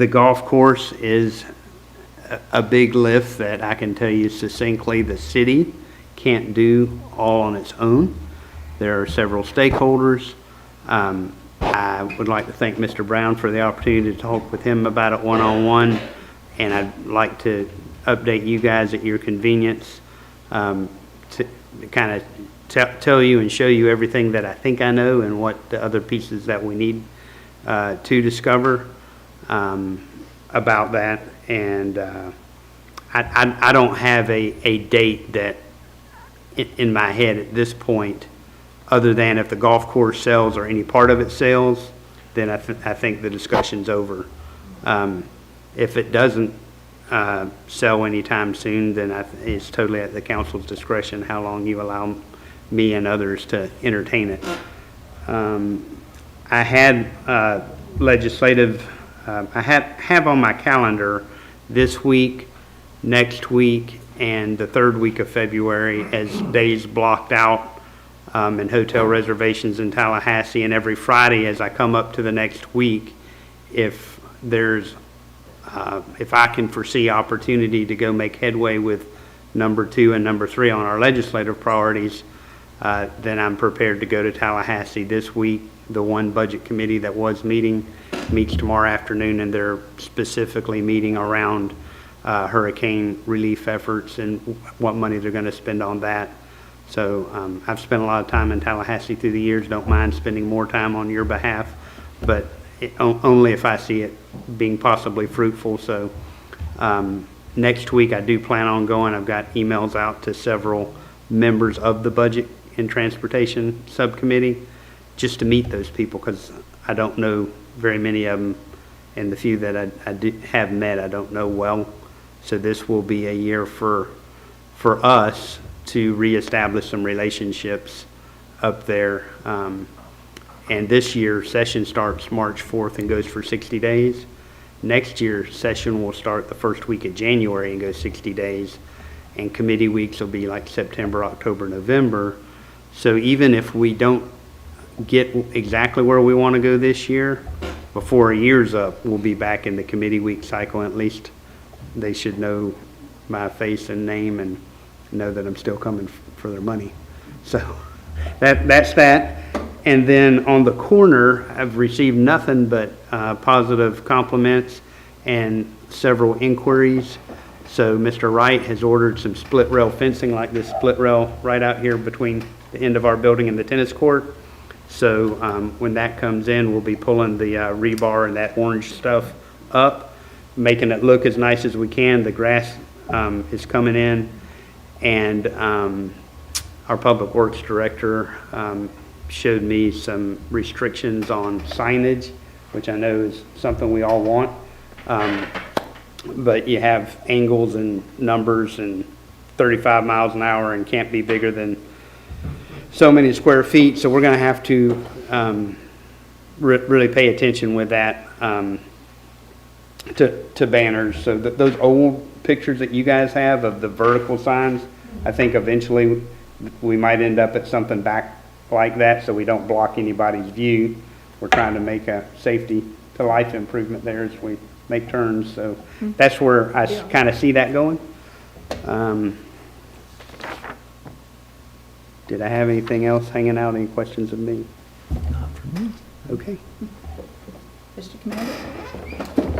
golf course is a big lift that I can tell you succinctly the city can't do all on its own. There are several stakeholders. I would like to thank Mr. Brown for the opportunity to talk with him about it one-on-one. And I'd like to update you guys at your convenience to kind of tell you and show you everything that I think I know and what the other pieces that we need to discover about that. And I don't have a date that in my head at this point, other than if the golf course sells or any part of it sells, then I think the discussion's over. If it doesn't sell anytime soon, then it's totally at the council's discretion how long you allow me and others to entertain it. I had legislative, I have on my calendar this week, next week, and the third week of February as days blocked out and hotel reservations in Tallahassee. And every Friday as I come up to the next week, if I can foresee opportunity to go make headway with number 2 and number 3 on our legislative priorities, then I'm prepared to go to Tallahassee this week. The one budget committee that was meets tomorrow afternoon, and they're specifically meeting around hurricane relief efforts and what money they're going to spend on that. So I've spent a lot of time in Tallahassee through the years, don't mind spending more time on your behalf, but only if I see it being possibly fruitful. So next week I do plan on going. I've got emails out to several members of the Budget and Transportation Subcommittee just to meet those people, because I don't know very many of them, and the few that I have met I don't know well. So this will be a year for us to reestablish some relationships up there. And this year, session starts March 4th and goes for 60 days. Next year, session will start the first week of January and go 60 days. And committee weeks will be like September, October, November. So even if we don't get exactly where we want to go this year, before a year's up, we'll be back in the committee week cycle. At least they should know my face and name and know that I'm still coming for their money. So that's that. And then on the corner, I've received nothing but positive compliments and several inquiries. So Mr. Wright has ordered some split rail fencing like this split rail right out here between the end of our building and the tennis court. So when that comes in, we'll be pulling the rebar and that orange stuff up, making it look as nice as we can. The grass is coming in, and our Public Works Director showed me some restrictions on signage, which I know is something we all want. But you have angles and numbers and 35 miles an hour and can't be bigger than so many square feet. So we're going to have to really pay attention with that to banners. So those old pictures that you guys have of the vertical signs, I think eventually we might end up at something back like that so we don't block anybody's view. We're trying to make a safety to life improvement there as we make turns. So that's where I kind of see that going. Did I have anything else hanging out? Any questions of me? Not for me. Okay. Mr. Commander?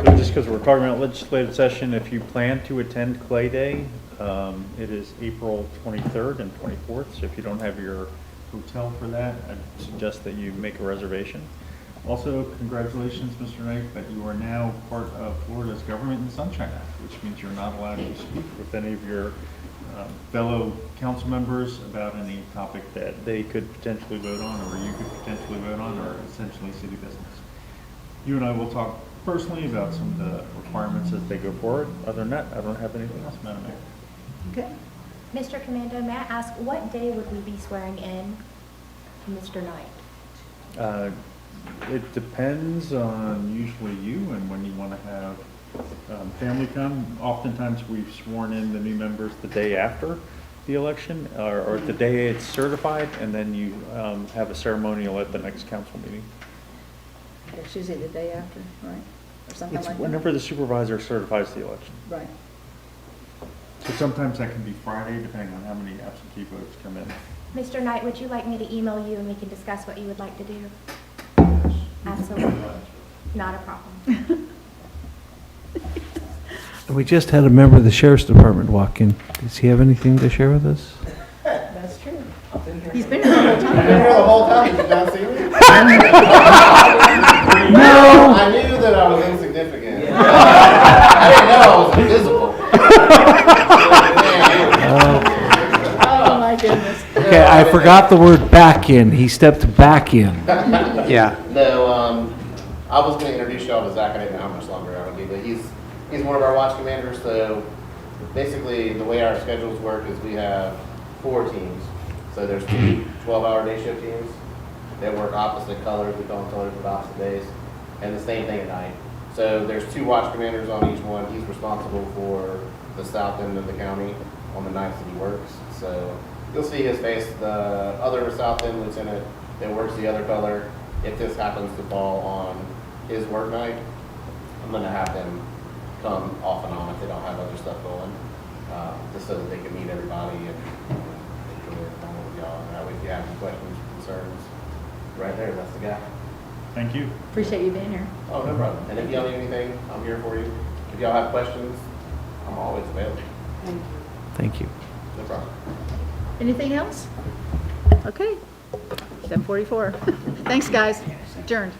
So just because we're talking about legislative session, if you plan to attend Clay Day, it is April 23rd and 24th. So if you don't have your hotel for that, I'd suggest that you make a reservation. Also, congratulations, Mr. Knight, that you are now part of Florida's Government in the Sunshine Act, which means you're not allowed to speak with any of your fellow council members about any topic that they could potentially vote on or you could potentially vote on, or essentially city business. You and I will talk personally about some of the requirements as they go forward. Other than that, I don't have anything else, Madam Mayor. Okay. Mr. Commando, may I ask, what day would we be swearing in Mr. Knight? It depends on usually you and when you want to have family come. Oftentimes we've sworn in the new members the day after the election or the day it's certified, and then you have a ceremonial at the next council meeting. It's usually the day after, right? Or something It's like that? whenever the supervisor certifies the election. Right. So sometimes that can be Friday, depending on how many absentee votes come in. Mr. Knight, would you like me to email you and we can discuss what you would like to do? Absolutely. Not a problem. We just had a member of the Sheriff's Department walk in. Does he have anything to share with us? That's true. He's been here the whole time. You've been here the whole time, did you not see me? No. I knew that I was insignificant. I didn't know I was invisible. Oh, my goodness. Okay, I forgot the word back in. He stepped back in. Yeah. No, I was going to introduce y'all to Zach. I didn't know how much longer I would be, but he's one of our watch commanders. So basically, the way our schedules work is we have 4 teams. So there's 2 12-hour day shift teams that work opposite colors. We call them colors of opposite days, and the same thing at night. So there's 2 watch commanders on each one. He's responsible for the south end of the county on the nights that he works. So you'll see his face. The other south end lieutenant that works the other color, if this happens to fall on his work night, I'm going to have them come off and on if they don't have other stuff going, just so that they can meet everybody and enjoy it along with y'all. And that way, if you have any questions, concerns, right there, that's the guy. Thank you. Appreciate you being here. Oh, no problem. And if y'all need anything, I'm here for you. If y'all have questions, I'm always available. Thank you. No problem. Anything else? Okay. 7:44. Thanks, guys. Adjourned.